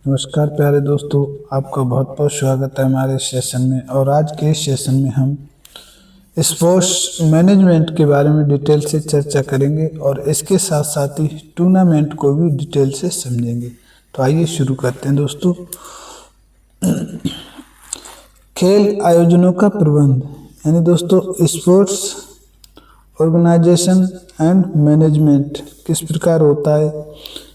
नमस्कार प्यारे दोस्तों, आपका बहुत बहुत स्वागत है हमारे सेशन में। और आज के इस सेशन में हम स्पोर्ट्स मैनेजमेंट के बारे में डिटेल से चर्चा करेंगे और इसके साथ साथ ही टूर्नामेंट को भी डिटेल से समझेंगे। तो आइए शुरू करते हैं दोस्तों। खेल आयोजनों का प्रबंध यानी दोस्तों स्पोर्ट्स ऑर्गेनाइजेशन एंड मैनेजमेंट किस प्रकार होता है,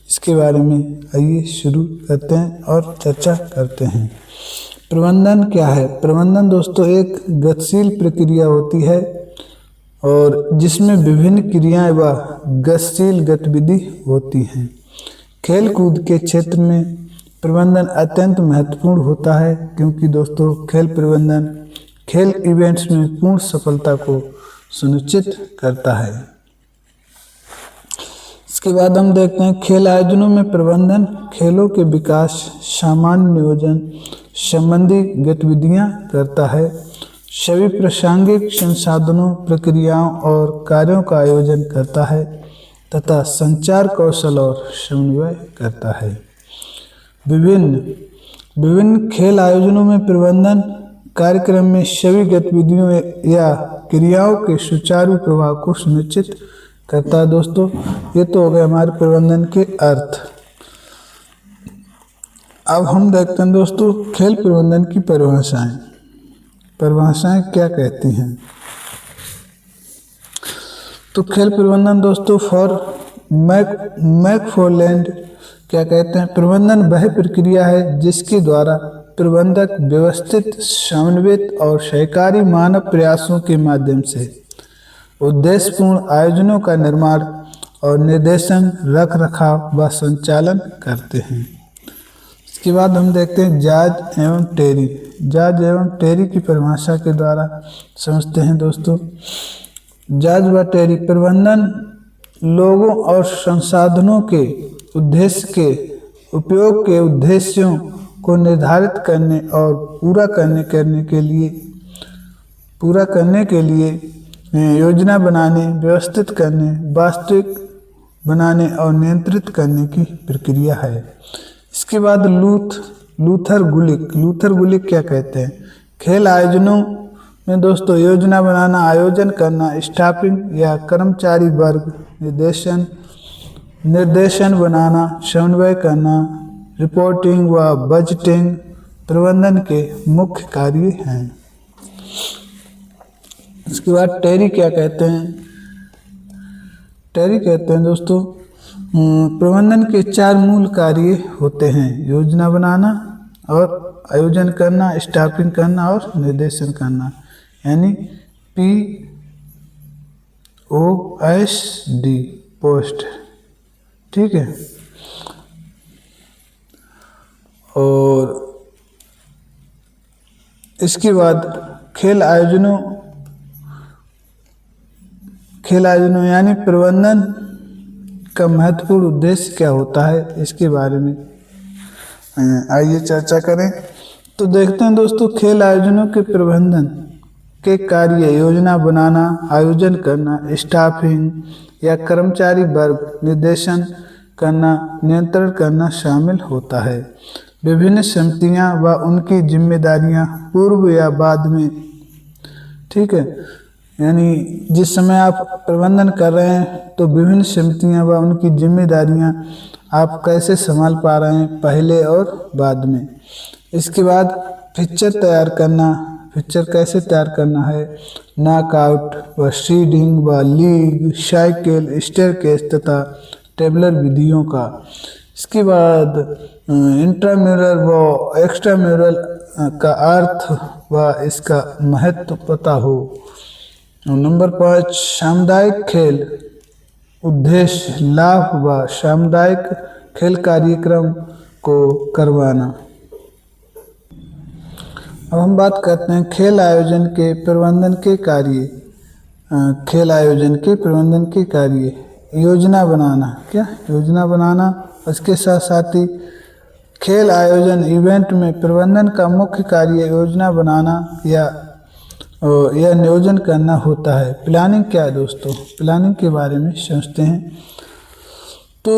इसके बारे में आइए शुरू करते हैं और चर्चा करते हैं। प्रबंधन क्या है? प्रबंधन दोस्तों एक गतिशील प्रक्रिया होती है और जिसमें विभिन्न क्रियाएं व गतिशील गतिविधि होती हैं। खेल कूद के क्षेत्र में प्रबंधन अत्यंत महत्वपूर्ण होता है, क्योंकि दोस्तों खेल प्रबंधन खेल इवेंट्स में पूर्ण सफलता को सुनिश्चित करता है। इसके बाद हम देखते हैं खेल आयोजनों में प्रबंधन खेलों के विकास, सामान्य नियोजन संबंधी गतिविधियां करता है। सभी प्रासंगिक संसाधनों, प्रक्रियाओं और कार्यों का आयोजन करता है तथा संचार कौशल और समन्वय करता है। विभिन्न खेल आयोजनों में प्रबंधन कार्यक्रम में सभी गतिविधियों या क्रियाओं के सुचारू प्रवाह को सुनिश्चित करता है। दोस्तों ये तो हो गए हमारे प्रबंधन के अर्थ। अब हम देखते हैं दोस्तों खेल प्रबंधन की परिभाषाएं क्या कहती हैं। तो खेल प्रबंधन दोस्तों मैकफार्लैंड क्या कहते हैं? प्रबंधन वह प्रक्रिया है जिसके द्वारा प्रबंधक व्यवस्थित, समन्वित और सहकारी मानव प्रयासों के माध्यम से उद्देश्यपूर्ण आयोजनों का निर्माण और निर्देशन, रख रखाव व संचालन करते हैं। इसके बाद हम देखते हैं जॉर्ज एवं टेरी। जॉर्ज एवं टेरी की परिभाषा के द्वारा समझते हैं दोस्तों। जॉर्ज व टेरी प्रबंधन लोगों और संसाधनों के उद्देश्य के उपयोग के उद्देश्यों को निर्धारित करने और पूरा करने के लिए योजना बनाने, व्यवस्थित करने, वास्तविक बनाने और नियंत्रित करने की प्रक्रिया है। इसके बाद लूथर गुलिक क्या कहते हैं? खेल आयोजनों में दोस्तों योजना बनाना, आयोजन करना, स्टाफिंग या कर्मचारी वर्ग निर्देशन बनाना, समन्वय करना, रिपोर्टिंग व बजटिंग प्रबंधन के मुख्य कार्य हैं। इसके बाद टेरी क्या कहते हैं? टेरी कहते हैं दोस्तों प्रबंधन के 4 मूल कार्य होते हैं: योजना बनाना और आयोजन करना, स्टाफिंग करना और निर्देशन करना, यानी POSD पोस्ट। ठीक है। और इसके बाद खेल आयोजनों यानी प्रबंधन का महत्वपूर्ण उद्देश्य क्या होता है, इसके बारे में आइए चर्चा करें। तो देखते हैं दोस्तों खेल आयोजनों के प्रबंधन के कार्य योजना बनाना, आयोजन करना, स्टाफिंग या कर्मचारी वर्ग निर्देशन करना, नियंत्रण करना शामिल होता है। विभिन्न समितियां व उनकी जिम्मेदारियां पूर्व या बाद में, ठीक है, यानी जिस समय आप प्रबंधन कर रहे हैं तो विभिन्न समितियां व उनकी जिम्मेदारियां आप कैसे संभाल पा रहे हैं, पहले और बाद में। इसके बाद पिक्चर कैसे तैयार करना है, नॉकआउट व सीडिंग व लीग, साइकिल, स्टेयरकेस तथा टेबलर विधियों का। इसके बाद इंट्राम्यूरल व एक्स्ट्राम्यूरल का अर्थ व इसका महत्व पता हो। नंबर 5 सामुदायिक खेल उद्देश्य, लाभ व सामुदायिक खेल कार्यक्रम को करवाना। अब हम बात करते हैं खेल आयोजन के प्रबंधन के कार्य। योजना बनाना, उसके साथ साथ ही खेल आयोजन इवेंट में प्रबंधन का मुख्य कार्य योजना बनाना या नियोजन करना होता है। प्लानिंग क्या है दोस्तों? प्लानिंग के बारे में समझते हैं। तो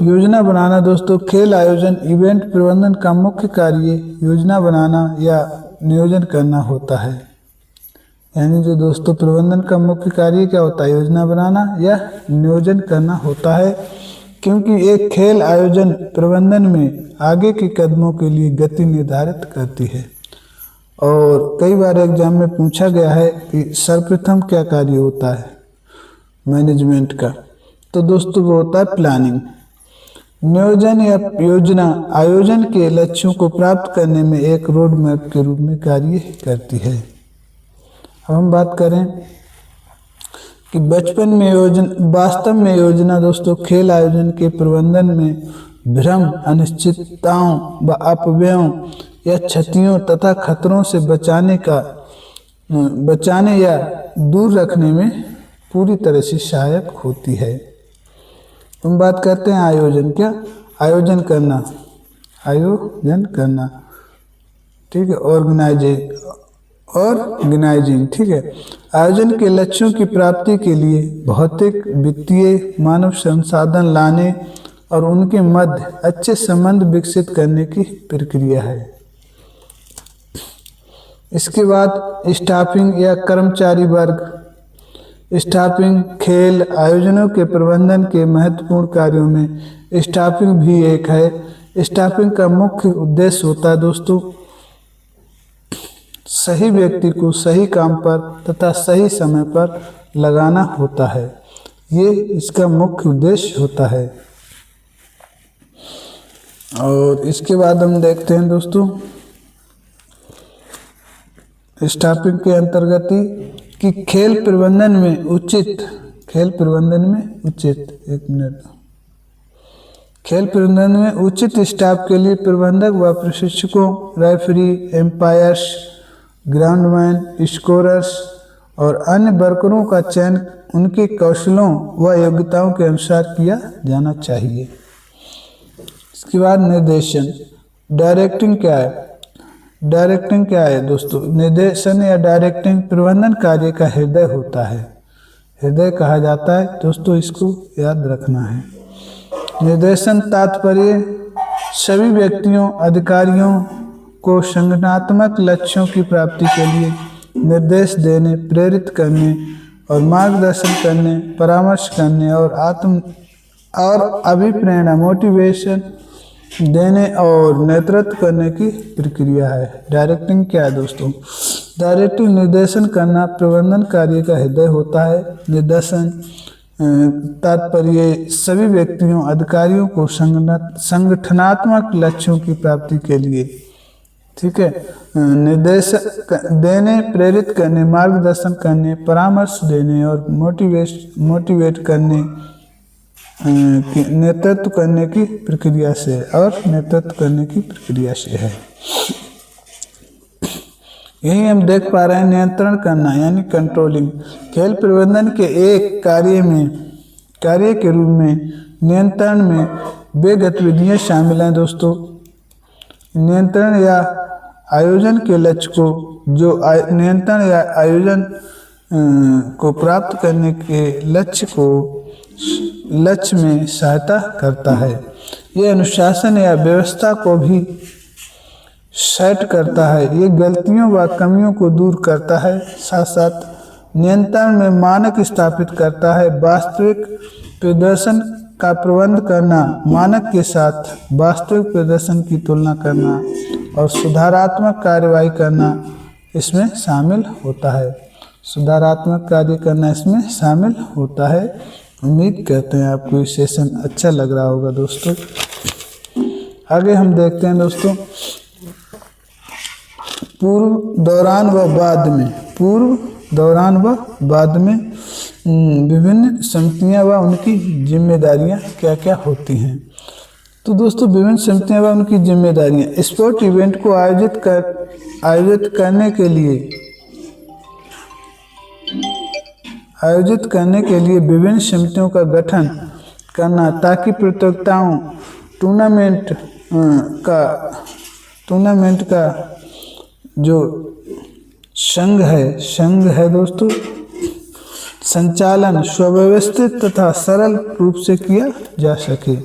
योजना बनाना दोस्तों, खेल आयोजन इवेंट प्रबंधन का मुख्य कार्य योजना बनाना या नियोजन करना होता है। यानी जो दोस्तों प्रबंधन का मुख्य कार्य क्या होता है, योजना बनाना या नियोजन करना होता है। क्योंकि एक खेल आयोजन प्रबंधन में आगे के कदमों के लिए गति निर्धारित करती है। और कई बार एग्जाम में पूछा गया है कि सर्वप्रथम क्या कार्य होता है मैनेजमेंट का, तो दोस्तों वो होता है प्लानिंग। नियोजन या योजना आयोजन के लक्ष्यों को प्राप्त करने में एक रोड मैप के रूप में कार्य करती है। अब हम बात करें कि बचपन में वास्तव में योजना दोस्तों खेल आयोजन के प्रबंधन में भ्रम, अनिश्चितताओं व अपव्ययों या क्षतियों तथा खतरों से बचाने या दूर रखने में पूरी तरह से सहायक होती है। हम बात करते हैं आयोजन। क्या आयोजन करना, ठीक है, ऑर्गेनाइजिंग, ठीक है। आयोजन के लक्ष्यों की प्राप्ति के लिए भौतिक, वित्तीय, मानव संसाधन लाने और उनके मध्य अच्छे संबंध विकसित करने की प्रक्रिया है। इसके बाद स्टाफिंग या कर्मचारी वर्ग। स्टाफिंग खेल आयोजनों के प्रबंधन के महत्वपूर्ण कार्यों में स्टाफिंग भी एक है। स्टाफिंग का मुख्य उद्देश्य होता है दोस्तों सही व्यक्ति को सही काम पर तथा सही समय पर लगाना होता है। ये इसका मुख्य उद्देश्य होता है। और इसके बाद हम देखते हैं दोस्तों स्टाफिंग के अंतर्गत कि खेल प्रबंधन में उचित स्टाफ के लिए प्रबंधक व प्रशिक्षकों, रेफरी, एम्पायर्स, ग्राउंडमैन, स्कोरर्स और अन्य वर्करों का चयन उनके कौशलों व योग्यताओं के अनुसार किया जाना चाहिए। इसके बाद निर्देशन। डायरेक्टिंग क्या है दोस्तों? निर्देशन या डायरेक्टिंग प्रबंधन कार्य का हृदय होता है। हृदय कहा जाता है दोस्तों, इसको याद रखना है। निर्देशन तात्पर्य सभी व्यक्तियों, अधिकारियों को संगठनात्मक लक्ष्यों की प्राप्ति के लिए निर्देश देने, प्रेरित करने और मार्गदर्शन करने, परामर्श करने और अभिप्रेरणा, मोटिवेशन देने और नेतृत्व करने की प्रक्रिया है। डायरेक्टिंग क्या है दोस्तों? डायरेक्टिव निर्देशन करना प्रबंधन कार्य का हृदय होता है। निर्देशन तात्पर्य सभी व्यक्तियों, अधिकारियों को संगठनात्मक लक्ष्यों की प्राप्ति के लिए, ठीक है, निर्देश देने, प्रेरित करने, मार्गदर्शन करने, परामर्श देने और मोटिवेट करने, नेतृत्व करने की प्रक्रिया से है। यही हम देख पा रहे हैं नियंत्रण करना यानी कंट्रोलिंग। खेल प्रबंधन के एक कार्य के रूप में नियंत्रण में वे गतिविधियां शामिल हैं दोस्तों। नियंत्रण या आयोजन के लक्ष्य को नियंत्रण या आयोजन को प्राप्त करने के लक्ष्य में सहायता करता है। यह अनुशासन या व्यवस्था को भी सेट करता है। ये गलतियों व कमियों को दूर करता है। साथ साथ नियंत्रण में मानक स्थापित करता है। वास्तविक प्रदर्शन का प्रबंध करना, मानक के साथ वास्तविक प्रदर्शन की तुलना करना और सुधारात्मक कार्रवाई करना इसमें शामिल होता है। सुधारात्मक कार्य करना इसमें शामिल होता है। उम्मीद करते हैं आपको ये सेशन अच्छा लग रहा होगा दोस्तों। आगे हम देखते हैं दोस्तों पूर्व, दौरान व बाद में विभिन्न समितियां व उनकी जिम्मेदारियां क्या क्या होती हैं। तो दोस्तों विभिन्न समितियां व उनकी जिम्मेदारियां। स्पोर्ट इवेंट को आयोजित करने के लिए विभिन्न समितियों का गठन करना ताकि प्रतियोगिताओं, टूर्नामेंट का जो संघ है दोस्तों, संचालन सुव्यवस्थित तथा सरल रूप से किया जा सके।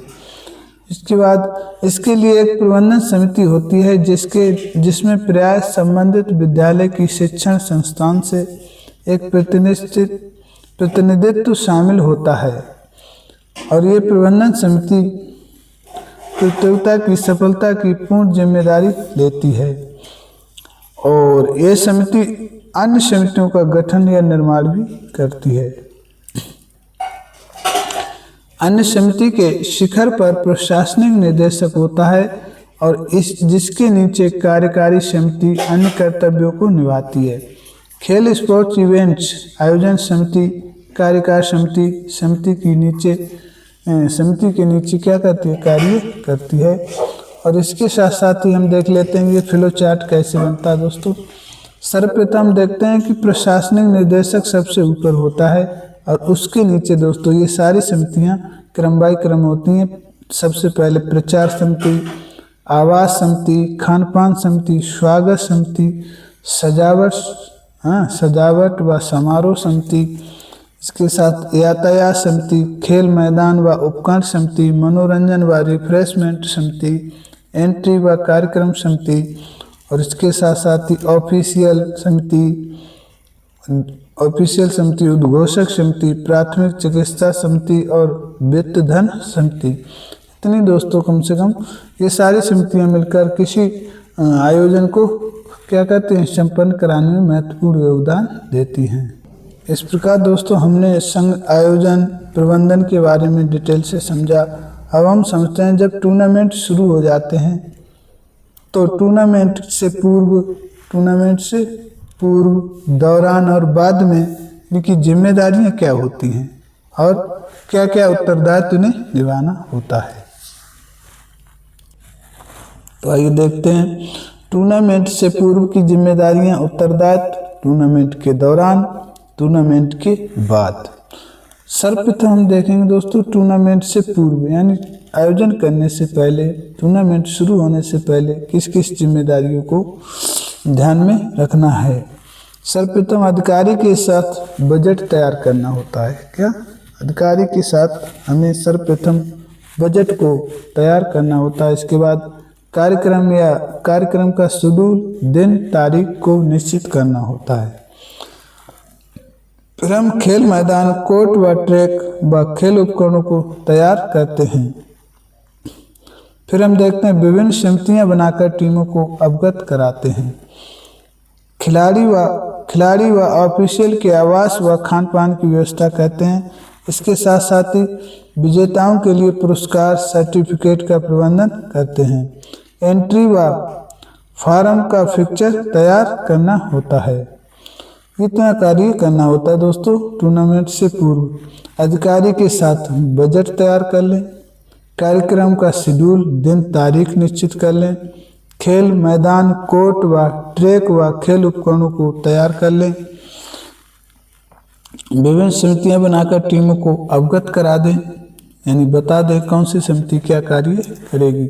इसके बाद इसके लिए एक प्रबंधन समिति होती है जिसमें प्राय संबंधित विद्यालय की शिक्षण संस्थान से एक प्रतिनिधित्व शामिल होता है और ये प्रबंधन समिति प्रतियोगिता की सफलता की पूर्ण जिम्मेदारी लेती है और ये समिति अन्य समितियों का गठन या निर्माण भी करती है। अन्य समिति के शिखर पर प्रशासनिक निदेशक होता है और जिसके नीचे कार्यकारी समिति अन्य कर्तव्यों को निभाती है। खेल स्पोर्ट्स इवेंट्स आयोजन समिति कार्यकारी समिति के नीचे क्या करती है, कार्य करती है। और इसके साथ साथ ही हम देख लेते हैं ये फ्लो चार्ट कैसे बनता है दोस्तों। सर्वप्रथम देखते हैं कि प्रशासनिक निदेशक सबसे ऊपर होता है और उसके नीचे दोस्तों ये सारी समितियां क्रम बाय क्रम होती हैं। सबसे पहले प्रचार समिति, आवास समिति, खान पान समिति, स्वागत समिति, सजावट व समारोह समिति, इसके साथ यातायात समिति, खेल मैदान व उपकरण समिति, मनोरंजन व रिफ्रेशमेंट समिति, एंट्री व कार्यक्रम समिति और इसके साथ साथ ही ऑफिशियल समिति, उद्घोषक समिति, प्राथमिक चिकित्सा समिति और वित्त धन समिति। इतनी दोस्तों कम से कम ये सारी समितियां मिलकर किसी आयोजन को क्या करते हैं, संपन्न कराने में महत्वपूर्ण योगदान देती हैं। इस प्रकार दोस्तों हमने संघ आयोजन प्रबंधन के बारे में डिटेल से समझा। अब हम समझते हैं जब टूर्नामेंट शुरू हो जाते हैं तो टूर्नामेंट से पूर्व, दौरान और बाद में इनकी जिम्मेदारियां क्या होती हैं और क्या क्या उत्तरदायित्व उन्हें निभाना होता है। तो आइए देखते हैं टूर्नामेंट से पूर्व की जिम्मेदारियां, उत्तरदायित्व, टूर्नामेंट के दौरान, टूर्नामेंट के बाद। सर्वप्रथम हम देखेंगे दोस्तों टूर्नामेंट से पूर्व यानी आयोजन करने से पहले, टूर्नामेंट शुरू होने से पहले किस किस जिम्मेदारियों को ध्यान में रखना है। सर्वप्रथम अधिकारी के साथ बजट तैयार करना होता है। क्या अधिकारी के साथ हमें सर्वप्रथम बजट को तैयार करना होता है। इसके बाद कार्यक्रम का शेड्यूल, दिन, तारीख को निश्चित करना होता है। फिर हम खेल मैदान, कोर्ट व ट्रैक व खेल उपकरणों को तैयार करते हैं। फिर हम देखते हैं विभिन्न समितियां बनाकर टीमों को अवगत कराते हैं। खिलाड़ी व ऑफिशियल के आवास व खान पान की व्यवस्था करते हैं। इसके साथ साथ ही विजेताओं के लिए पुरस्कार, सर्टिफिकेट का प्रबंधन करते हैं। एंट्री व फॉर्म का फिक्चर तैयार करना होता है। इतना कार्य करना होता है दोस्तों टूर्नामेंट से पूर्व। अधिकारी के साथ बजट तैयार कर लें, कार्यक्रम का शेड्यूल, दिन, तारीख निश्चित कर लें, खेल मैदान, कोर्ट व ट्रैक व खेल उपकरणों को तैयार कर लें, विभिन्न समितियां बनाकर टीमों को अवगत करा दें यानी बता दें कौन सी समिति क्या कार्य करेगी।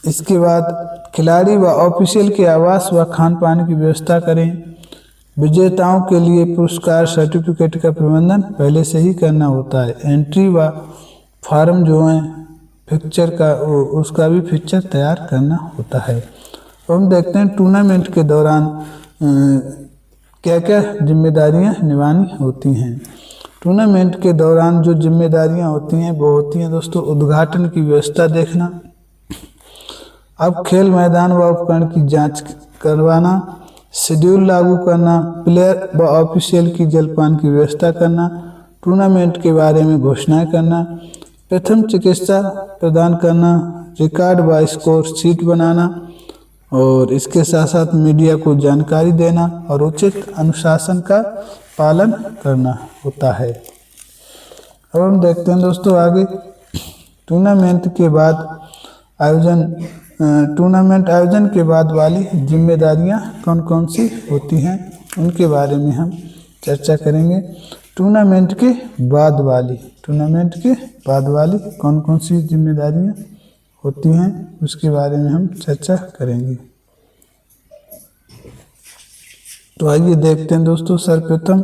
इसके बाद खिलाड़ी व ऑफिशियल के आवास व खान पान की व्यवस्था करें। विजेताओं के लिए पुरस्कार, सर्टिफिकेट का प्रबंधन पहले से ही करना होता है। एंट्री व फॉर्म जो हैं फिक्चर का उसका भी फिक्चर तैयार करना होता है। तो हम देखते हैं टूर्नामेंट के दौरान क्या क्या जिम्मेदारियां निभानी होती हैं। टूर्नामेंट के दौरान जो जिम्मेदारियां होती हैं वो होती हैं दोस्तों उद्घाटन की व्यवस्था देखना, अब खेल मैदान व उपकरण की जांच करवाना, शेड्यूल लागू करना, प्लेयर व ऑफिशियल की जलपान की व्यवस्था करना, टूर्नामेंट के बारे में घोषणाएं करना, प्रथम चिकित्सा प्रदान करना, रिकॉर्ड व स्कोर शीट बनाना और इसके साथ साथ मीडिया को जानकारी देना और उचित अनुशासन का पालन करना होता है। अब हम देखते हैं दोस्तों आगे टूर्नामेंट आयोजन के बाद वाली जिम्मेदारियां कौन कौन सी होती हैं उनके बारे में हम चर्चा करेंगे। टूर्नामेंट के बाद वाली कौन कौन सी जिम्मेदारियां होती हैं उसके बारे में हम चर्चा करेंगे। तो आइए देखते हैं दोस्तों सर्वप्रथम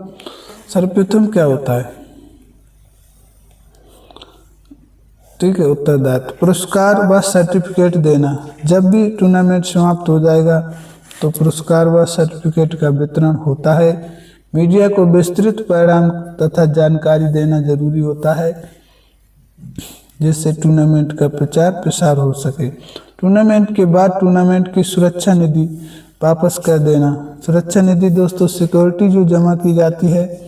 सर्वप्रथम क्या होता है? ठीक है, उत्तरदायित्व। पुरस्कार व सर्टिफिकेट देना। जब भी टूर्नामेंट समाप्त हो जाएगा तो पुरस्कार व सर्टिफिकेट का वितरण होता है। मीडिया को विस्तृत परिणाम तथा जानकारी देना जरूरी होता है जिससे टूर्नामेंट का प्रचार प्रसार हो सके। टूर्नामेंट के बाद टूर्नामेंट की सुरक्षा निधि वापस कर देना। सुरक्षा निधि दोस्तों सिक्योरिटी जो जमा की जाती है,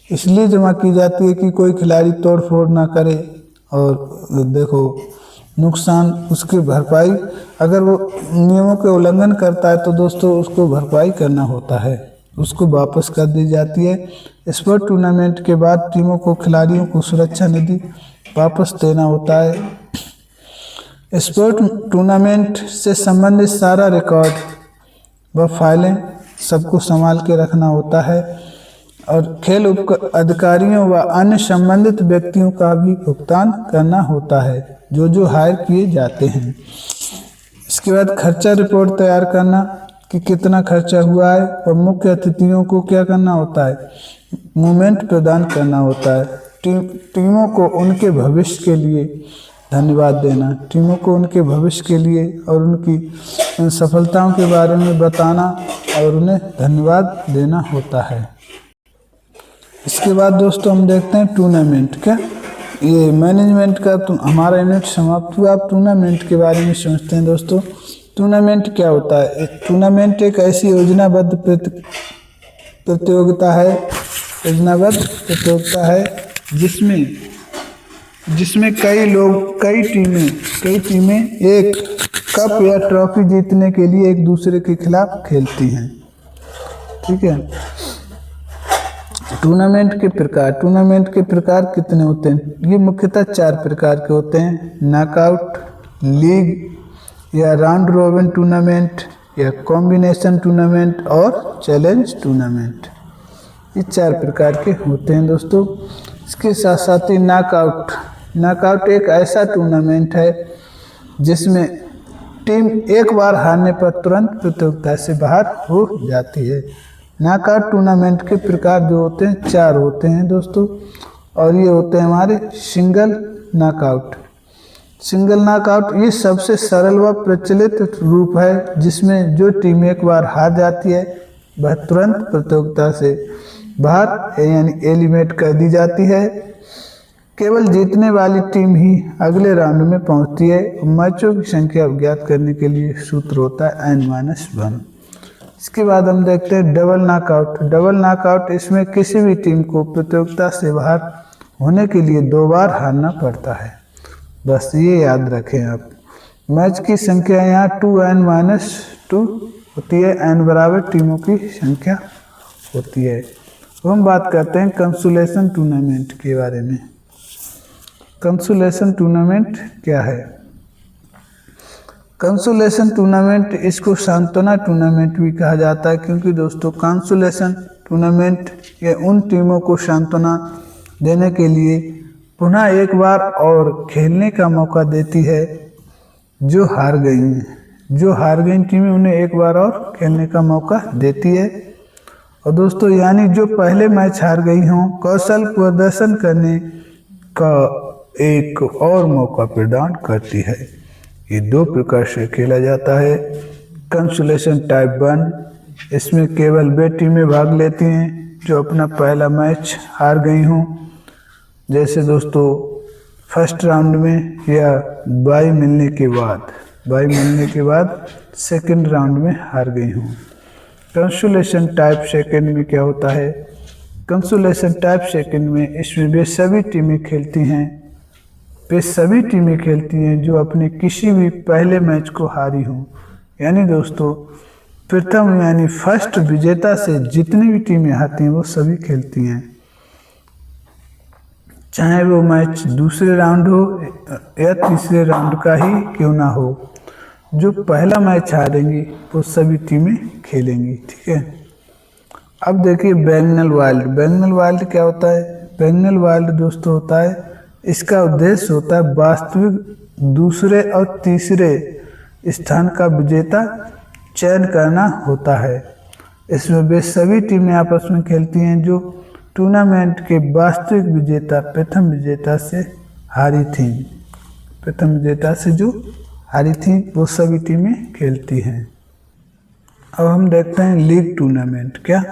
इसलिए जमा की जाती है कि कोई खिलाड़ी तोड़ फोड़ ना करे और देखो नुकसान उसकी भरपाई, अगर वो नियमों के उल्लंघन करता है तो दोस्तों उसको भरपाई करना होता है, उसको वापस कर दी जाती है। स्पोर्ट टूर्नामेंट के बाद टीमों को खिलाड़ियों को सुरक्षा निधि वापस देना होता है। स्पोर्ट टूर्नामेंट से संबंधित सारा रिकॉर्ड व फाइलें सबको संभाल के रखना होता है और खेल अधिकारियों व अन्य संबंधित व्यक्तियों का भी भुगतान करना होता है जो हायर किए जाते हैं। इसके बाद खर्चा रिपोर्ट तैयार करना कि कितना खर्चा हुआ है और मुख्य अतिथियों को क्या करना होता है, मूवमेंट प्रदान करना होता है। टीमों को उनके भविष्य के लिए धन्यवाद देना, टीमों को उनके भविष्य के लिए और उनकी सफलताओं के बारे में बताना और उन्हें धन्यवाद देना होता है। इसके बाद दोस्तों हम देखते हैं टूर्नामेंट। क्या ये मैनेजमेंट का हमारा यूनिट समाप्त हुआ। अब टूर्नामेंट के बारे में समझते हैं दोस्तों। टूर्नामेंट क्या होता है? टूर्नामेंट एक ऐसी योजनाबद्ध प्रतियोगिता है जिसमें कई टीमें एक कप या ट्रॉफी जीतने के लिए एक दूसरे के खिलाफ खेलती हैं। ठीक है। टूर्नामेंट के प्रकार कितने होते हैं? ये मुख्यतः 4 प्रकार के होते हैं। नॉकआउट, लीग या राउंड रोबिन टूर्नामेंट या कॉम्बिनेशन टूर्नामेंट और चैलेंज टूर्नामेंट। ये 4 प्रकार के होते हैं दोस्तों। इसके साथ साथ ही नॉकआउट एक ऐसा टूर्नामेंट है जिसमें टीम एक बार हारने पर तुरंत प्रतियोगिता से बाहर हो जाती है। नॉकआउट टूर्नामेंट के प्रकार जो होते हैं 4 होते हैं दोस्तों, और ये होते हैं हमारे सिंगल नॉकआउट। ये सबसे सरल व प्रचलित रूप है जिसमें जो टीम एक बार हार जाती है वह तुरंत प्रतियोगिता से बाहर यानी एलिमिनेट कर दी जाती है। केवल जीतने वाली टीम ही अगले राउंड में पहुंचती है। मैचों की संख्या ज्ञात करने के लिए सूत्र होता है n-1। इसके बाद हम देखते हैं डबल नॉकआउट। इसमें किसी भी टीम को प्रतियोगिता से बाहर होने के लिए 2 बार हारना पड़ता है। बस ये याद रखें आप। मैच की संख्या यहाँ 2n-2 होती है, n बराबर टीमों की संख्या होती है। तो हम बात करते हैं कंसोलेशन टूर्नामेंट के बारे में। कंसोलेशन टूर्नामेंट क्या है? कंसोलेशन टूर्नामेंट, इसको सांत्वना टूर्नामेंट भी कहा जाता है, क्योंकि दोस्तों कंसोलेशन टूर्नामेंट ये उन टीमों को सांत्वना देने के लिए पुनः एक बार और खेलने का मौका देती है जो हार गई हैं। जो हार गई टीमें उन्हें एक बार और खेलने का मौका देती है। और दोस्तों यानी जो पहले मैच हार गई हों, कौशल प्रदर्शन करने का एक और मौका प्रदान करती है। ये 2 प्रकार से खेला जाता है। कंसोलेशन टाइप 1, इसमें केवल वे टीमें भाग लेती हैं जो अपना पहला मैच हार गई हों, जैसे दोस्तों फर्स्ट राउंड में या बाई मिलने के बाद सेकंड राउंड में हार गई हों। कंसोलेशन टाइप सेकंड में क्या होता है? कंसोलेशन टाइप सेकंड में इसमें वे सभी टीमें खेलती हैं जो अपने किसी भी पहले मैच को हारी हों। यानी दोस्तों प्रथम यानी फर्स्ट विजेता से जितनी भी टीमें आती हैं वो सभी खेलती हैं, चाहे वो मैच दूसरे राउंड हो या तीसरे राउंड का ही क्यों ना हो। जो पहला मैच हारेंगी वो सभी टीमें खेलेंगी। ठीक है। अब देखिए बैगनल वाइल्ड क्या होता है? बैगनल वाइल्ड दोस्तों होता है, इसका उद्देश्य होता है वास्तविक दूसरे और तीसरे स्थान का विजेता चयन करना होता है। इसमें वे सभी टीमें आपस में खेलती हैं जो टूर्नामेंट के वास्तविक विजेता प्रथम विजेता से हारी थी। प्रथम विजेता से जो हारी थी वो सभी टीमें खेलती हैं। अब हम देखते हैं लीग टूर्नामेंट। क्या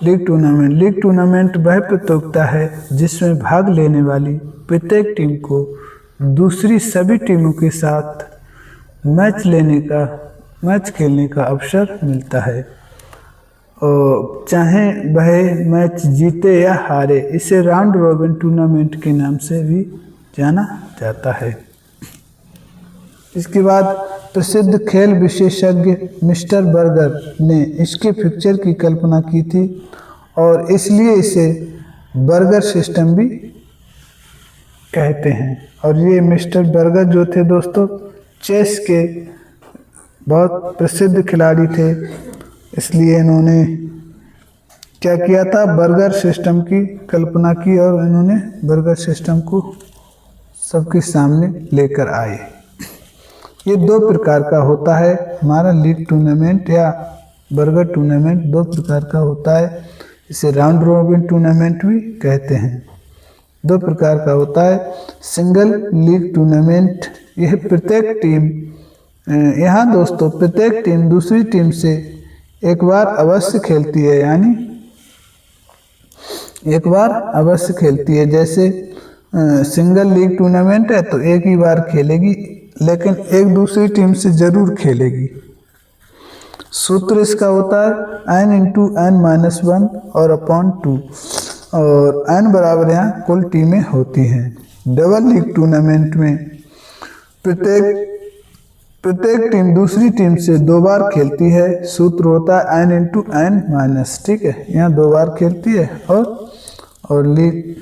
लीग टूर्नामेंट? लीग टूर्नामेंट वह प्रतियोगिता है जिसमें भाग लेने वाली प्रत्येक टीम को दूसरी सभी टीमों के साथ मैच खेलने का अवसर मिलता है, और चाहे वह मैच जीते या हारे। इसे राउंड रॉबिन टूर्नामेंट के नाम से भी जाना जाता है। इसके बाद प्रसिद्ध खेल विशेषज्ञ मिस्टर बर्गर ने इसके फिक्चर की कल्पना की थी और इसलिए इसे बर्गर सिस्टम भी कहते हैं। और ये मिस्टर बर्गर जो थे दोस्तों चेस के बहुत प्रसिद्ध खिलाड़ी थे, इसलिए इन्होंने क्या किया था, बर्गर सिस्टम की कल्पना की और इन्होंने बर्गर सिस्टम को सबके सामने लेकर आए। ये दो प्रकार का होता है हमारा लीग टूर्नामेंट या बर्गर टूर्नामेंट, दो प्रकार का होता है। इसे राउंड रॉबिन टूर्नामेंट भी कहते हैं। दो प्रकार का होता है। सिंगल लीग टूर्नामेंट, यह प्रत्येक टीम यहाँ दोस्तों प्रत्येक टीम दूसरी टीम से एक बार अवश्य खेलती है, यानी एक बार अवश्य खेलती है। जैसे सिंगल लीग टूर्नामेंट है तो एक ही बार खेलेगी, लेकिन एक दूसरी टीम से जरूर खेलेगी। सूत्र इसका होता है n इंटू n माइनस 1 और अपॉन 2, और n बराबर यहाँ कुल टीमें होती हैं। डबल लीग टूर्नामेंट में प्रत्येक टीम दूसरी टीम से दो बार खेलती है। सूत्र होता है n इंटू n माइनस, ठीक है, यहाँ दो बार खेलती है। और लीग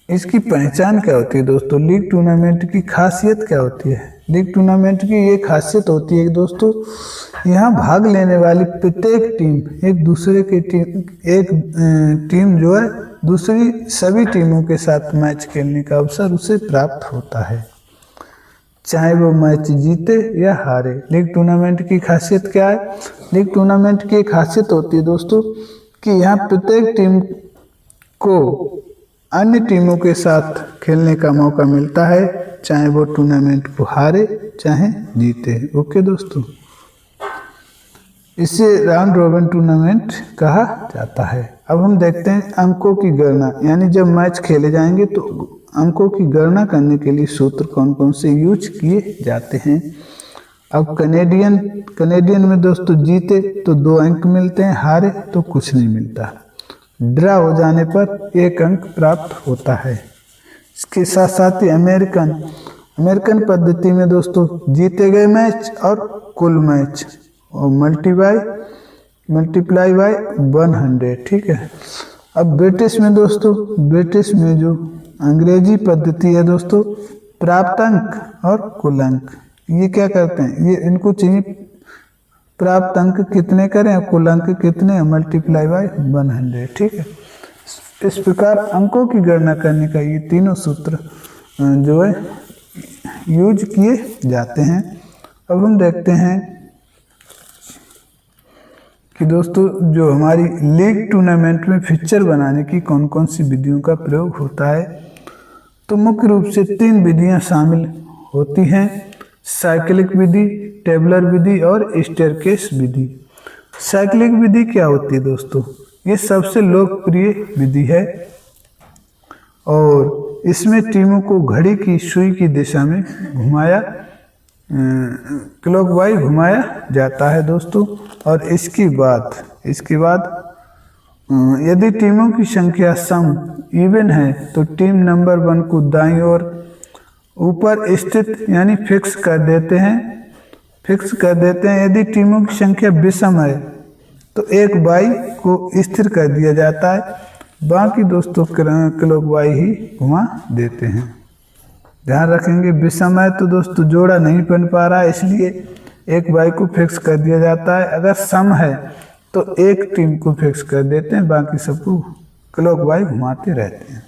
इसकी पहचान क्या होती है दोस्तों? लीग टूर्नामेंट की खासियत क्या होती है? लीग टूर्नामेंट की ये खासियत होती है दोस्तों, यहाँ भाग लेने वाली प्रत्येक टीम एक टीम जो है दूसरी सभी टीमों के साथ मैच खेलने का अवसर उसे प्राप्त होता है, चाहे वो मैच जीते या हारे। लीग टूर्नामेंट की खासियत क्या है? लीग टूर्नामेंट की खासियत होती है दोस्तों कि यहाँ प्रत्येक टीम को अन्य टीमों के साथ खेलने का मौका मिलता है, चाहे वो टूर्नामेंट को हारे चाहे जीते। ओके दोस्तों, इसे राउंड रॉबिन टूर्नामेंट कहा जाता है। अब हम देखते हैं अंकों की गणना, यानी जब मैच खेले जाएंगे तो अंकों की गणना करने के लिए सूत्र कौन कौन से यूज किए जाते हैं। अब कनेडियन में दोस्तों जीते तो 2 अंक मिलते हैं, हारे तो कुछ नहीं मिलता। ड्रा हो जाने पर 1 अंक प्राप्त होता है। इसके साथ साथ ही अमेरिकन पद्धति में दोस्तों जीते गए मैच और कुल मैच और मल्टीप्लाई बाय 100, ठीक है। अब ब्रिटिश में दोस्तों, ब्रिटिश में जो अंग्रेजी पद्धति है दोस्तों, प्राप्त अंक और कुल अंक, ये क्या करते हैं, ये इनको चाहिए प्राप्त अंक कितने करें, कुल अंक कितने, मल्टीप्लाई बाय 100, ठीक है। इस प्रकार अंकों की गणना करने का ये तीनों सूत्र जो है यूज किए जाते हैं। अब हम देखते हैं कि दोस्तों जो हमारी लीग टूर्नामेंट में फिक्चर बनाने की कौन कौन सी विधियों का प्रयोग होता है, तो मुख्य रूप से 3 विधियां शामिल होती हैं: साइक्लिक विधि, टेबलर विधि और स्टेयरकेस विधि। साइक्लिक विधि क्या होती है दोस्तों? ये सबसे लोकप्रिय विधि है और इसमें टीमों को घड़ी की सुई की दिशा में क्लॉकवाइज घुमाया जाता है दोस्तों। और इसके बाद यदि टीमों की संख्या सम इवन है तो टीम नंबर 1 को दाईं ओर ऊपर स्थित यानी फिक्स कर देते हैं। यदि टीमों की संख्या विषम है तो एक बाई को स्थिर कर दिया जाता है, बाकी दोस्तों क्लॉकवाइज ही घुमा देते हैं। ध्यान रखेंगे, विषम है तो दोस्तों जोड़ा नहीं बन पा रहा है, इसलिए एक बाई को फिक्स कर दिया जाता है। अगर सम है तो एक टीम को फिक्स कर देते हैं, बाकी सबको क्लॉकवाइज घुमाते रहते हैं।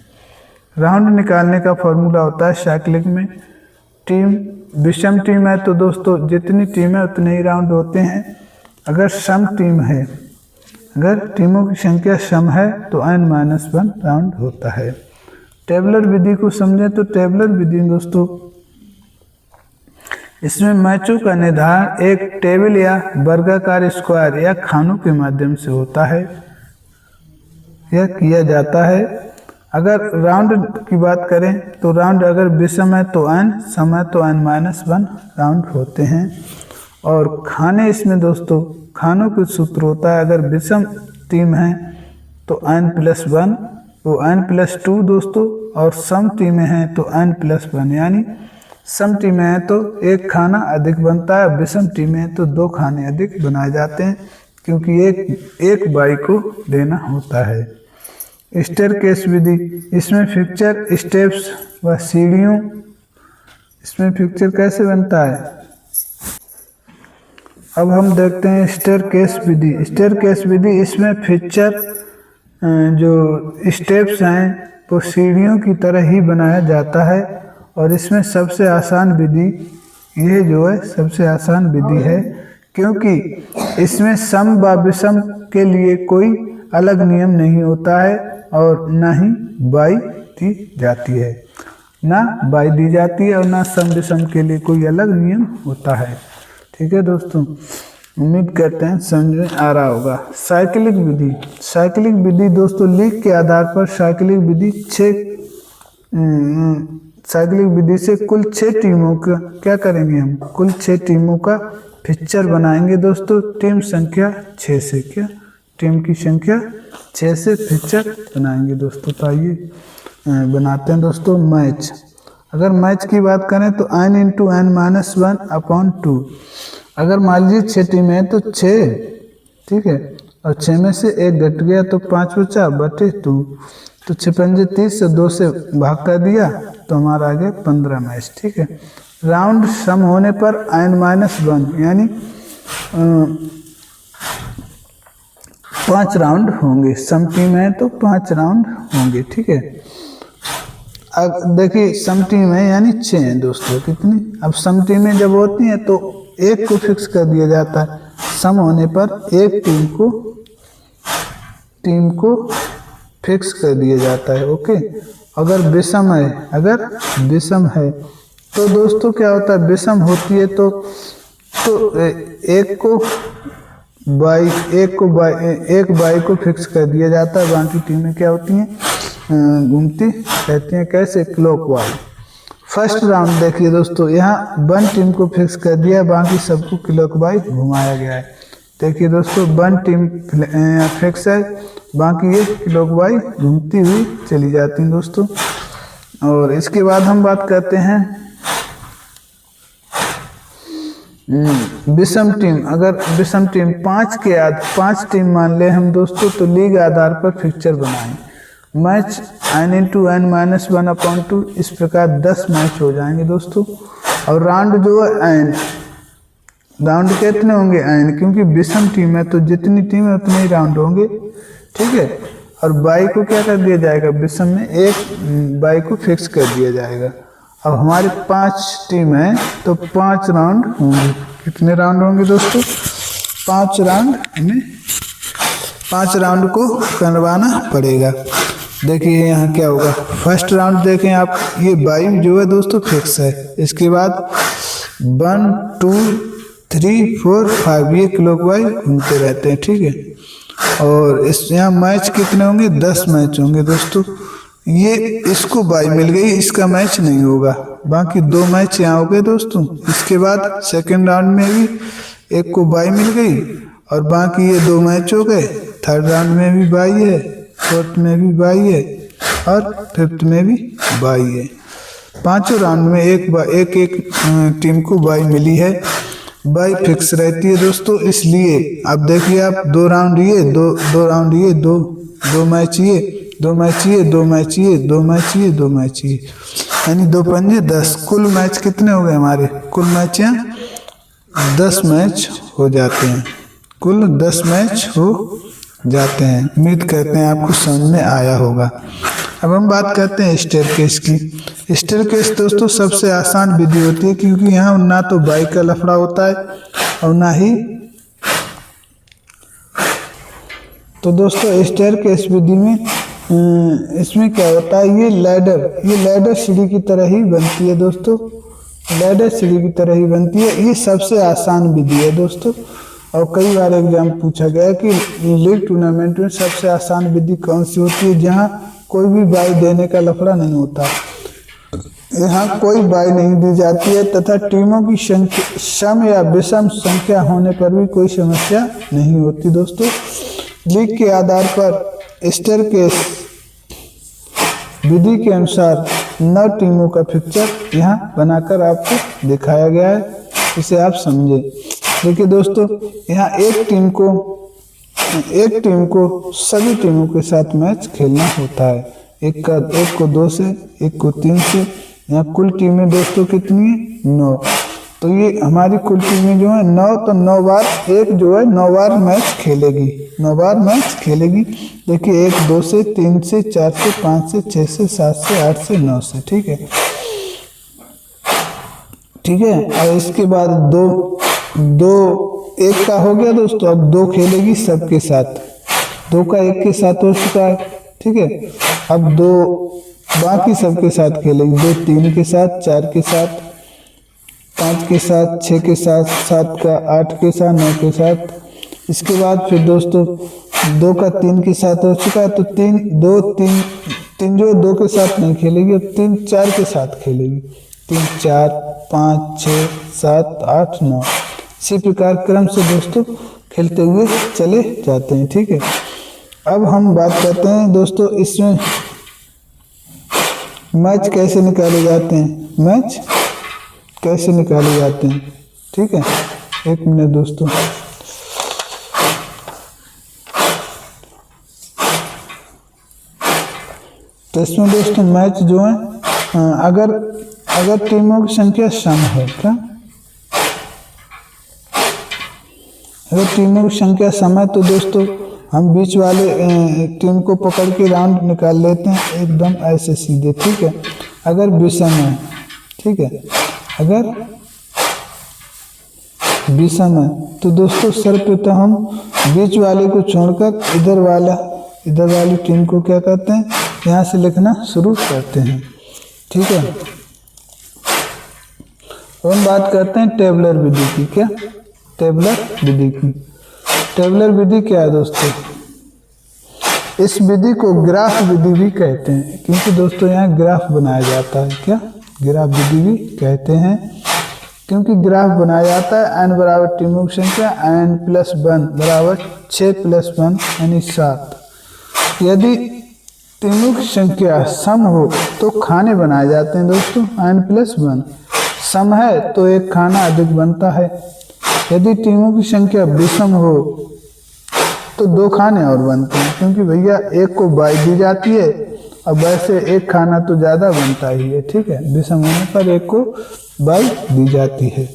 राउंड निकालने का फॉर्मूला होता है साइक्लिक में, टीम विषम टीम है तो दोस्तों जितनी टीम है उतने ही राउंड होते हैं। अगर सम टीम है, अगर टीमों की संख्या सम है तो n-1 राउंड होता है। टेबलर विधि को समझें तो टेबलर विधि दोस्तों, इसमें मैचों का निर्धारण एक टेबल या वर्गाकार स्क्वायर या खानों के माध्यम से होता है, यह किया जाता है। अगर राउंड की बात करें तो राउंड अगर विषम है तो n, सम है तो n-1 राउंड होते हैं। और खाने इसमें दोस्तों, खानों का सूत्र होता है, अगर विषम टीम है तो n+1 वो n+2 दोस्तों, और सम टीमें हैं तो n+1, यानी सम टीमें हैं तो एक खाना अधिक बनता है, विषम टीमें हैं तो 2 खाने अधिक बनाए जाते हैं, क्योंकि एक बाई को देना होता है। स्टेयरकेस विधि, इसमें फिक्चर स्टेप्स व सीढ़ियों, इसमें फिक्चर कैसे बनता है, अब हम देखते हैं स्टेयरकेस विधि। स्टेयरकेस विधि, इसमें फिक्चर जो स्टेप्स हैं वो सीढ़ियों की तरह ही बनाया जाता है, और इसमें सबसे आसान विधि ये जो है सबसे आसान विधि है, क्योंकि इसमें सम व विषम के लिए कोई अलग नियम नहीं होता है, और ना ही बाई दी जाती है, ना बाई दी जाती है और ना सम विषम के लिए कोई अलग नियम होता है। ठीक है दोस्तों, उम्मीद करते हैं समझ में आ रहा होगा। साइक्लिक विधि, साइक्लिक विधि दोस्तों लीग के आधार पर साइक्लिक विधि साइक्लिक विधि से कुल 6 टीमों का क्या करेंगे, हम कुल 6 टीमों का पिक्चर बनाएंगे दोस्तों। टीम संख्या 6 से, क्या टीम की संख्या 6 से पिक्चर बनाएंगे दोस्तों। तो आइए बनाते हैं दोस्तों मैच। अगर मैच की बात करें तो n×n-1/2, अगर मान लीजिए 6 टीमें हैं तो 6, ठीक है, और 6 में से 1 घट गया तो 5 बचा बटे 2, तो 6×5 से 2 से भाग कर दिया तो हमारा आ गया 15 मैच। ठीक है, राउंड सम होने पर n-1 यानी 5 राउंड होंगे, सम टीम है तो 5 राउंड होंगे। ठीक है, अब देखिए सम टीम है यानी 6 हैं दोस्तों, कितनी, अब सम टीमें जब होती हैं तो 1 को फिक्स कर दिया जाता है, सम होने पर एक टीम को फिक्स कर दिया जाता है। ओके, अगर विषम है तो दोस्तों क्या होता है, विषम होती है तो एक बाई को फिक्स कर दिया जाता है, बाकी टीमें क्या होती हैं, घूमती रहती हैं, कैसे, क्लॉकवाइज। फर्स्ट राउंड देखिए दोस्तों, यहाँ 1 टीम को फिक्स कर दिया, बाकी सबको क्लॉकवाइज घुमाया गया है। देखिए दोस्तों 1 टीम फिक्स है, बाकी ये क्लॉकवाइज घूमती हुई चली जाती हैं दोस्तों। और इसके बाद हम बात करते हैं विषम टीम। अगर विषम टीम 5 टीम मान ले हम दोस्तों, तो लीग आधार पर फिक्चर बनाएं। मैच n×n-1/2, इस प्रकार 10 मैच हो जाएंगे दोस्तों। और राउंड जो है n, राउंड कितने होंगे n, क्योंकि विषम टीम है तो जितनी टीम है उतने ही राउंड होंगे। ठीक है, और बाई को क्या कर दिया जाएगा, विषम में 1 बाई को फिक्स कर दिया जाएगा। अब हमारे 5 टीम है तो 5 राउंड होंगे। कितने राउंड होंगे दोस्तों, 5 राउंड, हमें 5 राउंड को करवाना पड़ेगा। देखिए यहाँ क्या होगा, फर्स्ट राउंड देखें आप, ये बाई जो है दोस्तों फिक्स है, इसके बाद 1 2 3 4 5 ये क्लॉकवाइज घूमते रहते हैं। ठीक है, और इस यहाँ मैच कितने होंगे, 10 मैच होंगे दोस्तों। ये इसको बाई मिल गई, इसका मैच नहीं होगा, बाकी 2 मैच यहाँ हो गए दोस्तों। इसके बाद सेकेंड राउंड में भी एक को बाई मिल गई, और बाकी ये 2 मैच हो गए। थर्ड राउंड में भी बाई है, फोर्थ में भी बाई है, और फिफ्थ में भी बाई है। 5 राउंड में एक टीम को बाई मिली है, बाई फिक्स रहती है दोस्तों। इसलिए अब देखिए आप 2 राउंड ये, 2 राउंड ये, 2 मैच ये, 2 मैच ये, 2 मैच ये, 2 मैच ये, 2 मैच ये, यानी 2 पंजे 10। कुल मैच कितने हो गए हमारे, कुल मैच यहाँ 10 मैच हो जाते हैं, कुल 10 मैच हो जाते हैं। उम्मीद करते हैं आपको समझ में आया होगा। अब हम बात करते हैं स्टेयरकेस की। स्टेयरकेस दोस्तों सबसे आसान विधि होती है, क्योंकि यहाँ ना तो बाई का लफड़ा होता है और ना ही तो दोस्तों स्टेयरकेस विधि में इसमें क्या होता है, ये लैडर सीढ़ी की तरह ही बनती है दोस्तों, लैडर सीढ़ी की तरह ही बनती है। ये सबसे आसान विधि है दोस्तों, और कई बार एग्जाम पूछा गया कि लीग टूर्नामेंट में सबसे आसान विधि कौन सी होती है, जहां कोई भी बाई देने का लफड़ा नहीं होता। यहाँ कोई बाई नहीं दी जाती है तथा टीमों की संख्या सम या विषम संख्या होने पर भी कोई समस्या नहीं होती दोस्तों। लीग के आधार पर स्टेयरकेस विधि के अनुसार 9 टीमों का पिक्चर यहाँ बनाकर आपको दिखाया गया है, इसे आप समझें। देखिए दोस्तों, यहाँ एक टीम को सभी टीमों के साथ मैच खेलना होता है। एक को 2 से, एक को 3 से। यहाँ कुल टीमें दोस्तों कितनी है, 9। तो ये हमारी कुल टीमें जो है 9, तो 9 बार एक जो है 9 बार मैच खेलेगी, 9 बार मैच खेलेगी। देखिए 1 2 से, 3 से, 4 से, 5 से, 6 से, 7 से, 8 से, 9 से। ठीक है, ठीक है। और इसके बाद दो एक का हो गया दोस्तों, अब 2 खेलेगी सबके साथ, 2 का एक के साथ हो चुका है। ठीक है, अब 2 बाकी सबके साथ खेलेगी, 2 3 के साथ, 4 के साथ, 5 के साथ, 6 के साथ, 7 का, 8 के साथ, 9 के साथ। इसके बाद फिर दोस्तों 2 का 3 के साथ हो चुका है, तो 3 जो 2 के साथ नहीं खेलेगी, अब 3 4 के साथ खेलेगी, 3 4 5 6 7 8 9। इसी प्रकार क्रम से दोस्तों खेलते हुए चले जाते हैं। ठीक है, अब हम बात करते हैं दोस्तों इसमें मैच कैसे निकाले जाते हैं, मैच कैसे निकाले जाते हैं। ठीक है, 1 मिनट दोस्तों। तो इसमें दोस्तों मैच जो है, अगर टीमों की संख्या सम है, क्या अगर टीमों की संख्या सम है तो दोस्तों हम बीच वाले टीम को पकड़ के राउंड निकाल लेते हैं एकदम ऐसे सीधे। ठीक है, अगर विषम है, ठीक है, अगर विषम है तो दोस्तों सर्वप्रथम हम बीच वाले को छोड़कर इधर वाली टीम को क्या करते हैं, यहाँ से लिखना शुरू करते हैं। ठीक है, हम बात करते हैं टेबलर विधि की। क्या टेबलर विधि की, टेबलर विधि क्या है दोस्तों, इस विधि को ग्राफ विधि भी कहते हैं, क्योंकि दोस्तों यहाँ ग्राफ बनाया जाता है। क्या ग्राफ विधि भी कहते हैं, क्योंकि ग्राफ बनाया जाता है। n बराबर टीमों की संख्या, n+1 बराबर 6 + 1 यानी 7। यदि टीमों की संख्या सम हो तो खाने बनाए जाते हैं दोस्तों, n+1। सम है तो एक खाना अधिक बनता है। यदि टीमों की संख्या विषम हो तो 2 खाने और बनते हैं, क्योंकि भैया एक को बाई दी जाती है, अब वैसे एक खाना तो ज़्यादा बनता ही है। ठीक है, विषम होने पर एक को बाई दी जाती है।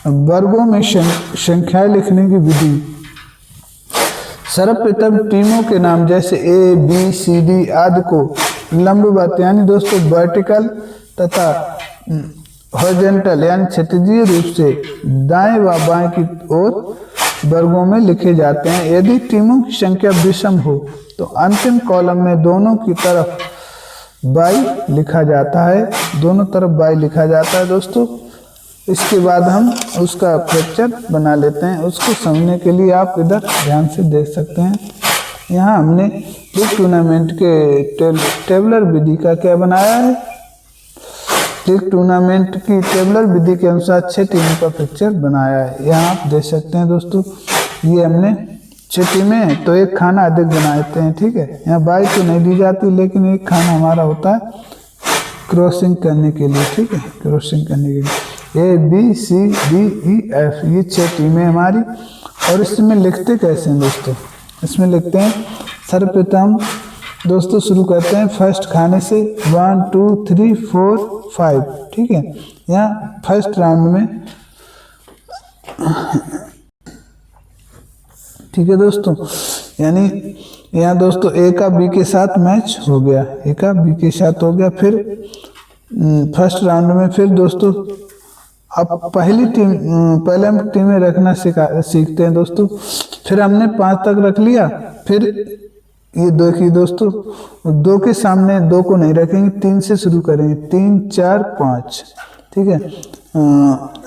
वर्गों में संख्याएं लिखने की विधि, सर्वप्रथम टीमों के नाम जैसे A B C D आदि को लंबवत यानी दोस्तों वर्टिकल तथा हॉरिजॉन्टल यानी क्षैतिजीय रूप से दाएं व बाएं की ओर वर्गों में लिखे जाते हैं। यदि टीमों की संख्या विषम हो तो अंतिम कॉलम में दोनों की तरफ बाई लिखा जाता है, दोनों तरफ बाई लिखा जाता है दोस्तों। इसके बाद हम उसका पिक्चर बना लेते हैं। उसको समझने के लिए आप इधर ध्यान से देख सकते हैं। यहाँ हमने लीग टूर्नामेंट के टेबलर विधि का क्या बनाया है, लीग टूर्नामेंट की टेबलर विधि के अनुसार 6 टीमों का पिक्चर बनाया है। यहाँ आप देख सकते हैं दोस्तों, ये हमने 6 टीमें हैं तो एक खाना अधिक बनाते हैं। ठीक है, यहाँ बाई तो नहीं दी जाती, लेकिन एक खाना हमारा होता है क्रॉसिंग करने के लिए। ठीक है, क्रॉसिंग करने के लिए A B C D E F ये 6 टीमें हमारी। और इसमें लिखते कैसे हैं दोस्तों, इसमें लिखते हैं सर्वप्रथम दोस्तों शुरू करते हैं फर्स्ट खाने से 1 2 3 4 5। ठीक है, यहाँ फर्स्ट राउंड में, ठीक है दोस्तों, यानी यहाँ दोस्तों ए का बी के साथ मैच हो गया, ए का बी के साथ हो गया। फिर फर्स्ट राउंड में फिर दोस्तों अब पहले हम टीमें रखना सीखते हैं दोस्तों। फिर हमने 5 तक रख लिया, फिर ये देखिए दोस्तों, 2 के सामने 2 को नहीं रखेंगे, 3 से शुरू करेंगे, 3 4 5, ठीक है।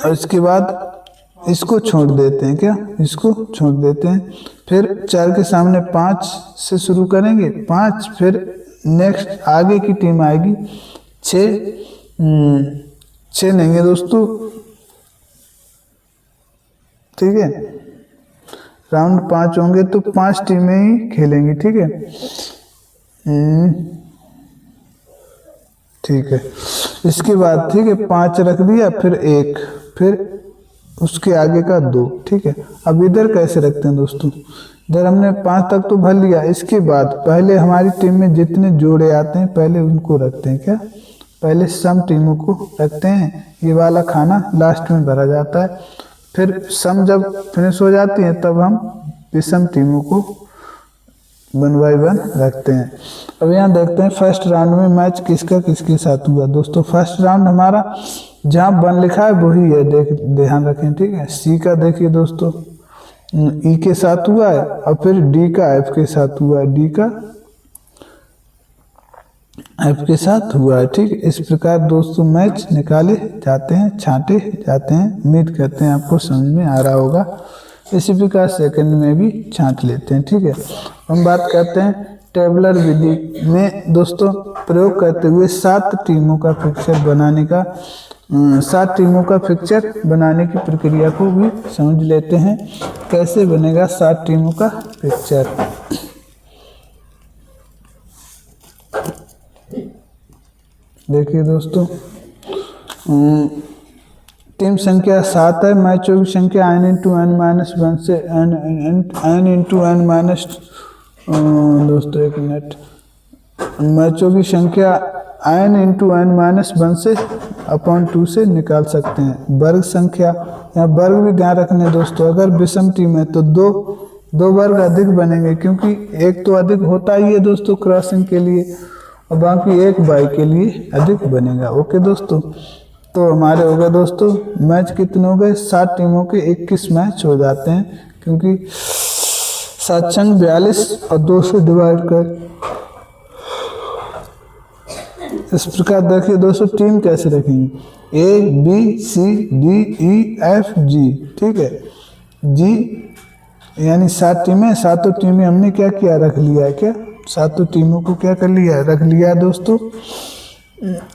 और इसके बाद इसको छोड़ देते हैं, क्या इसको छोड़ देते हैं। फिर 4 के सामने 5 से शुरू करेंगे, 5, फिर नेक्स्ट आगे की टीम आएगी 6 नहीं है दोस्तों, ठीक है। राउंड 5 होंगे तो 5 टीमें ही खेलेंगी, ठीक है। ठीक है, इसके बाद ठीक है 5 रख दिया, फिर 1, फिर उसके आगे का 2, ठीक है। अब इधर कैसे रखते हैं दोस्तों, इधर हमने 5 तक तो भर लिया। इसके बाद पहले हमारी टीम में जितने जोड़े आते हैं पहले उनको रखते हैं, क्या पहले सम टीमों को रखते हैं। ये वाला खाना लास्ट में भरा जाता है। फिर सम जब फिनिश हो जाती है तब हम विषम टीमों को 1 बाय 1 रखते हैं। अब यहाँ देखते हैं फर्स्ट राउंड में मैच किसका किसके साथ हुआ। दोस्तों फर्स्ट राउंड हमारा जहाँ 1 लिखा है वही है, ध्यान रखें, ठीक है। सी का देखिए दोस्तों ई के साथ हुआ है, और फिर डी का एफ के साथ हुआ है, डी का एफ के साथ हुआ है, ठीक। इस प्रकार दोस्तों मैच निकाले जाते हैं, छांटे जाते हैं। उम्मीद करते हैं आपको समझ में आ रहा होगा। इसी प्रकार सेकंड में भी छांट लेते हैं, ठीक है। हम बात करते हैं टेबलर विधि में दोस्तों प्रयोग करते हुए 7 टीमों का फिक्चर बनाने का 7 टीमों का फिक्चर बनाने की प्रक्रिया को भी समझ लेते हैं। कैसे बनेगा 7 टीमों का फिक्चर। देखिए दोस्तों टीम संख्या 7 है, मैचों की संख्या n × n-1 से n × n- दोस्तों एक मिनट, मैचों की संख्या n × n-1 से अपॉन 2 से निकाल सकते हैं। वर्ग संख्या, यहाँ वर्ग भी ध्यान रखने दोस्तों, अगर विषम टीम है तो दो वर्ग अधिक बनेंगे, क्योंकि एक तो अधिक होता ही है दोस्तों क्रॉसिंग के लिए, और बाकी 1 बाई के लिए अधिक बनेगा। ओके दोस्तों, तो हमारे हो गए दोस्तों मैच कितने हो गए, 7 टीमों के 21 मैच हो जाते हैं, क्योंकि 7 छंग 42 और 2 से डिवाइड कर। इस प्रकार देखिए दोस्तों टीम कैसे रखेंगे, A B C D E F G, ठीक है। जी यानी 7 टीमें, 7 टीमें हमने क्या किया, रख लिया है, क्या 7 टीमों को क्या कर लिया, रख लिया दोस्तों।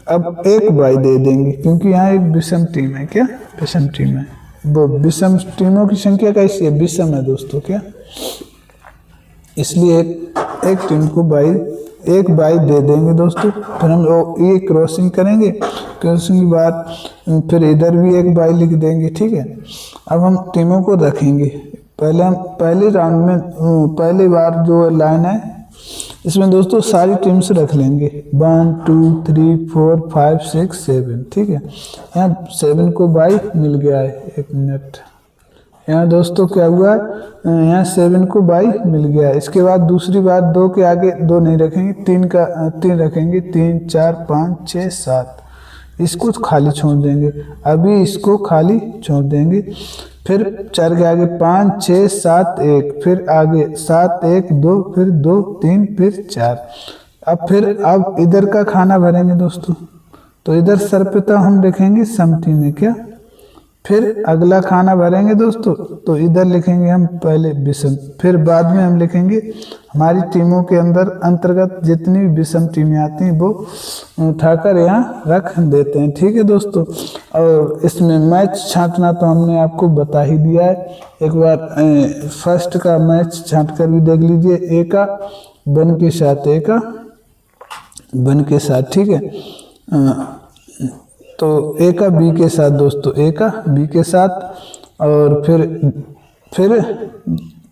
अब 1 बाई दे देंगे, क्योंकि यहाँ एक विषम टीम है, क्या विषम टीम है। वो विषम टीमों की संख्या कैसी है, विषम है दोस्तों, क्या इसलिए एक टीम को 1 बाई दे देंगे दोस्तों। फिर हम ये क्रॉसिंग करेंगे, क्रॉसिंग के बाद फिर इधर भी 1 बाई लिख देंगे, ठीक है। अब हम टीमों को रखेंगे। पहले राउंड में पहली बार जो लाइन है इसमें दोस्तों सारी टीम्स रख लेंगे, 1 2 3 4 5 6 7, ठीक है। यहाँ 7 को बाई मिल गया है, एक मिनट, यहाँ दोस्तों क्या हुआ, यहाँ 7 को बाई मिल गया। इसके बाद दूसरी बात 2 के आगे 2 नहीं रखेंगे, 3 रखेंगे, 3 4 5 6 7, इसको खाली छोड़ देंगे। अभी इसको खाली छोड़ देंगे। फिर 4 के आगे 5 6 7 1, फिर आगे 7 1 2, फिर 2 3, फिर 4। अब इधर का खाना भरेंगे दोस्तों, तो इधर सर्वप्रथम हम लिखेंगे समटी में, क्या फिर अगला खाना भरेंगे दोस्तों, तो इधर लिखेंगे हम पहले विषम, फिर बाद में हम लिखेंगे हमारी टीमों के अंदर अंतर्गत जितनी भी विषम टीमें आती हैं वो उठाकर यहाँ रख देते हैं, ठीक है दोस्तों। और इसमें मैच छांटना तो हमने आपको बता ही दिया है। एक बार फर्स्ट का मैच छांट कर भी देख लीजिए, ए का 1 के साथ, ए का 1 के साथ, ठीक है। तो ए का बी के साथ दोस्तों, ए का बी के साथ, और फिर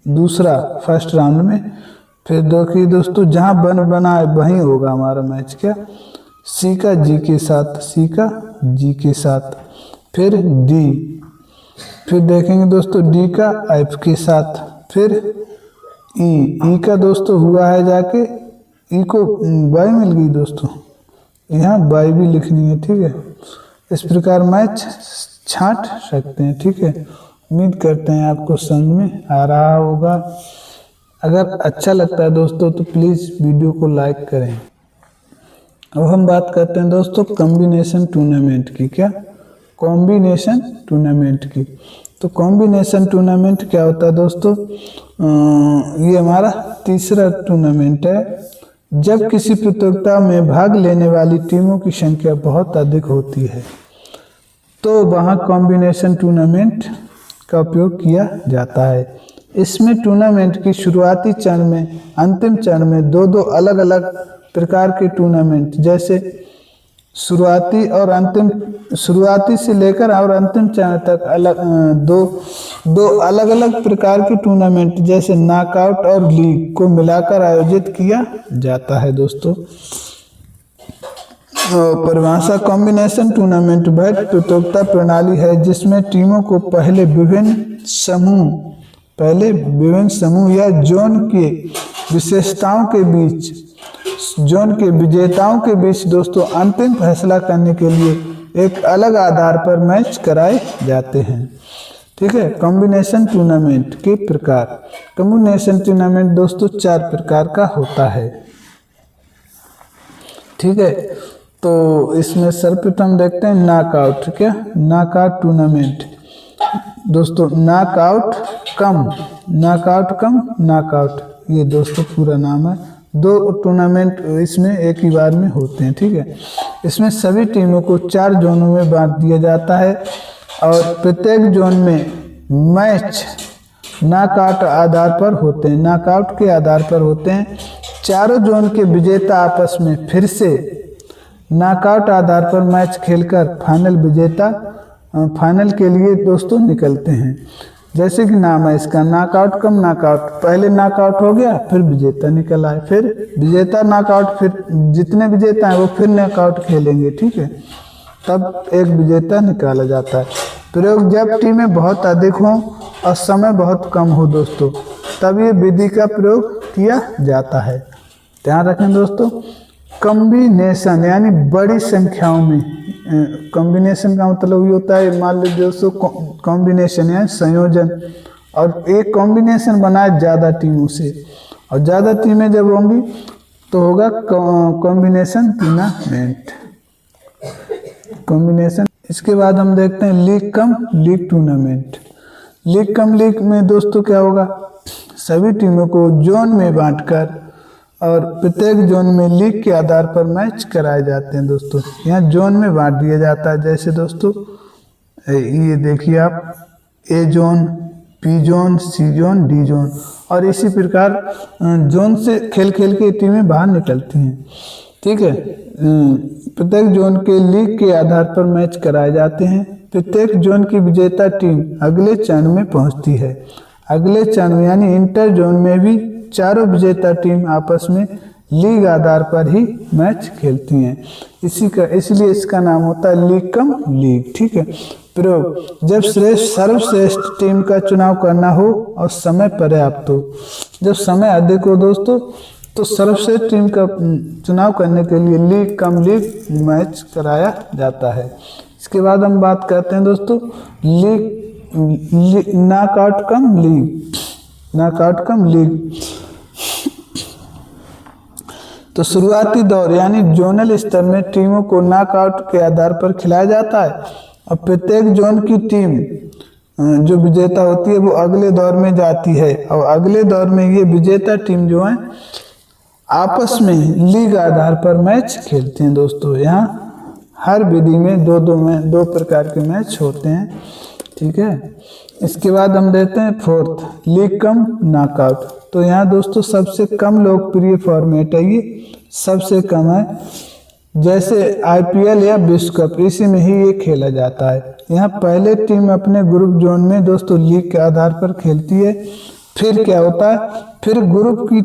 दूसरा फर्स्ट राउंड में फिर देखिए दोस्तों जहाँ 1 बना है वहीं होगा हमारा मैच, क्या सी का जी के साथ, सी का जी के साथ, फिर डी, फिर देखेंगे दोस्तों डी का एफ के साथ, फिर ई का दोस्तों हुआ है जाके ई को बाई मिल गई दोस्तों, यहाँ बाई भी लिखनी है, ठीक है। इस प्रकार मैच छांट सकते हैं, ठीक है। उम्मीद करते हैं आपको समझ में आ रहा होगा। अगर अच्छा लगता है दोस्तों तो प्लीज़ वीडियो को लाइक करें। अब हम बात करते हैं दोस्तों कॉम्बिनेशन टूर्नामेंट की। क्या कॉम्बिनेशन टूर्नामेंट की? तो कॉम्बिनेशन टूर्नामेंट क्या होता है दोस्तों? ये हमारा तीसरा टूर्नामेंट है। जब किसी प्रतियोगिता में भाग लेने वाली टीमों की संख्या बहुत अधिक होती है तो वहाँ कॉम्बिनेशन टूर्नामेंट का उपयोग किया जाता है। इसमें टूर्नामेंट की शुरुआती चरण में अंतिम चरण में दो दो अलग अलग प्रकार के टूर्नामेंट, जैसे शुरुआती से लेकर और अंतिम चरण तक दो अलग अलग प्रकार के टूर्नामेंट जैसे नॉकआउट और लीग को मिलाकर आयोजित किया जाता है दोस्तों। परिभाषा: कॉम्बिनेशन टूर्नामेंट वह प्रतियोगिता प्रणाली है जिसमें टीमों को पहले विभिन्न समूह या जोन के विजेताओं के बीच दोस्तों अंतिम फैसला करने के लिए एक अलग आधार पर मैच कराए जाते हैं। ठीक है। कॉम्बिनेशन टूर्नामेंट के प्रकार। कॉम्बिनेशन टूर्नामेंट दोस्तों 4 प्रकार का होता है। ठीक है। तो इसमें सर्वप्रथम देखते हैं नॉकआउट। क्या नॉकआउट टूर्नामेंट दोस्तों? नॉकआउट कम नॉकआउट, ये दोस्तों पूरा नाम है। 2 टूर्नामेंट इसमें एक ही बार में होते हैं। ठीक है। इसमें सभी टीमों को 4 जोनों में बांट दिया जाता है और प्रत्येक जोन में मैच नॉकआउट के आधार पर होते हैं। चारों जोन के विजेता आपस में फिर से नॉकआउट आधार पर मैच खेलकर फाइनल के लिए दोस्तों निकलते हैं। जैसे कि नाम है इसका नॉकआउट कम नॉकआउट, पहले नॉकआउट हो गया फिर विजेता निकल आए, फिर विजेता नॉकआउट, फिर जितने विजेता हैं वो फिर नॉकआउट खेलेंगे। ठीक है। तब एक विजेता निकाला जाता है। प्रयोग: जब टीमें बहुत अधिक हों और समय बहुत कम हो दोस्तों तब ये विधि का प्रयोग किया जाता है। ध्यान रखें दोस्तों। कॉम्बिनेशन यानी बड़ी संख्याओं में, कॉम्बिनेशन का मतलब ये होता है, मान लीजिए दोस्तों कॉम्बिनेशन यानी संयोजन, और एक कॉम्बिनेशन बना है ज़्यादा टीमों से, और ज़्यादा टीमें जब होंगी तो होगा कॉम्बिनेशन टूर्नामेंट। इसके बाद हम देखते हैं लीग टूर्नामेंट। लीग में दोस्तों क्या होगा? सभी टीमों को जोन में बांटकर और प्रत्येक जोन में लीग के आधार पर मैच कराए जाते हैं दोस्तों। यहाँ जोन में बांट दिया जाता है। जैसे दोस्तों ये देखिए आप, ए जोन, पी जोन, सी जोन, डी जोन, और इसी प्रकार जोन से खेल के टीमें बाहर निकलती हैं। ठीक है। प्रत्येक जोन के लीग के आधार पर मैच कराए जाते हैं। प्रत्येक जोन की विजेता टीम अगले चरण में पहुंचती है। अगले चरण यानी इंटर जोन में भी चारों विजेता टीम आपस में लीग आधार पर ही मैच खेलती हैं। इसलिए इसका नाम होता है लीग। ठीक है। प्रयोग: जब सर्वश्रेष्ठ टीम का चुनाव करना हो और समय पर्याप्त हो। जब समय अधिक हो दोस्तों तो सर्वश्रेष्ठ टीम का चुनाव करने के लिए लीग मैच कराया जाता है। इसके बाद हम बात करते हैं दोस्तों नॉकआउट कम लीग। तो शुरुआती दौर यानी जोनल स्तर में टीमों को नॉकआउट के आधार पर खिलाया जाता है और प्रत्येक जोन की टीम जो विजेता होती है वो अगले दौर में जाती है, और अगले दौर में ये विजेता टीम जो है आपस में लीग आधार पर मैच खेलते हैं दोस्तों। यहाँ हर विधि में दो प्रकार के मैच होते हैं। ठीक है। इसके बाद हम देखते हैं फोर्थ, लीग कम नॉकआउट। तो यहाँ दोस्तों सबसे कम लोकप्रिय फॉर्मेट है, ये सबसे कम है। जैसे IPL या विश्व कप, इसी में ही ये खेला जाता है। यहाँ पहले टीम अपने ग्रुप जोन में दोस्तों लीग के आधार पर खेलती है। फिर क्या होता है, फिर ग्रुप की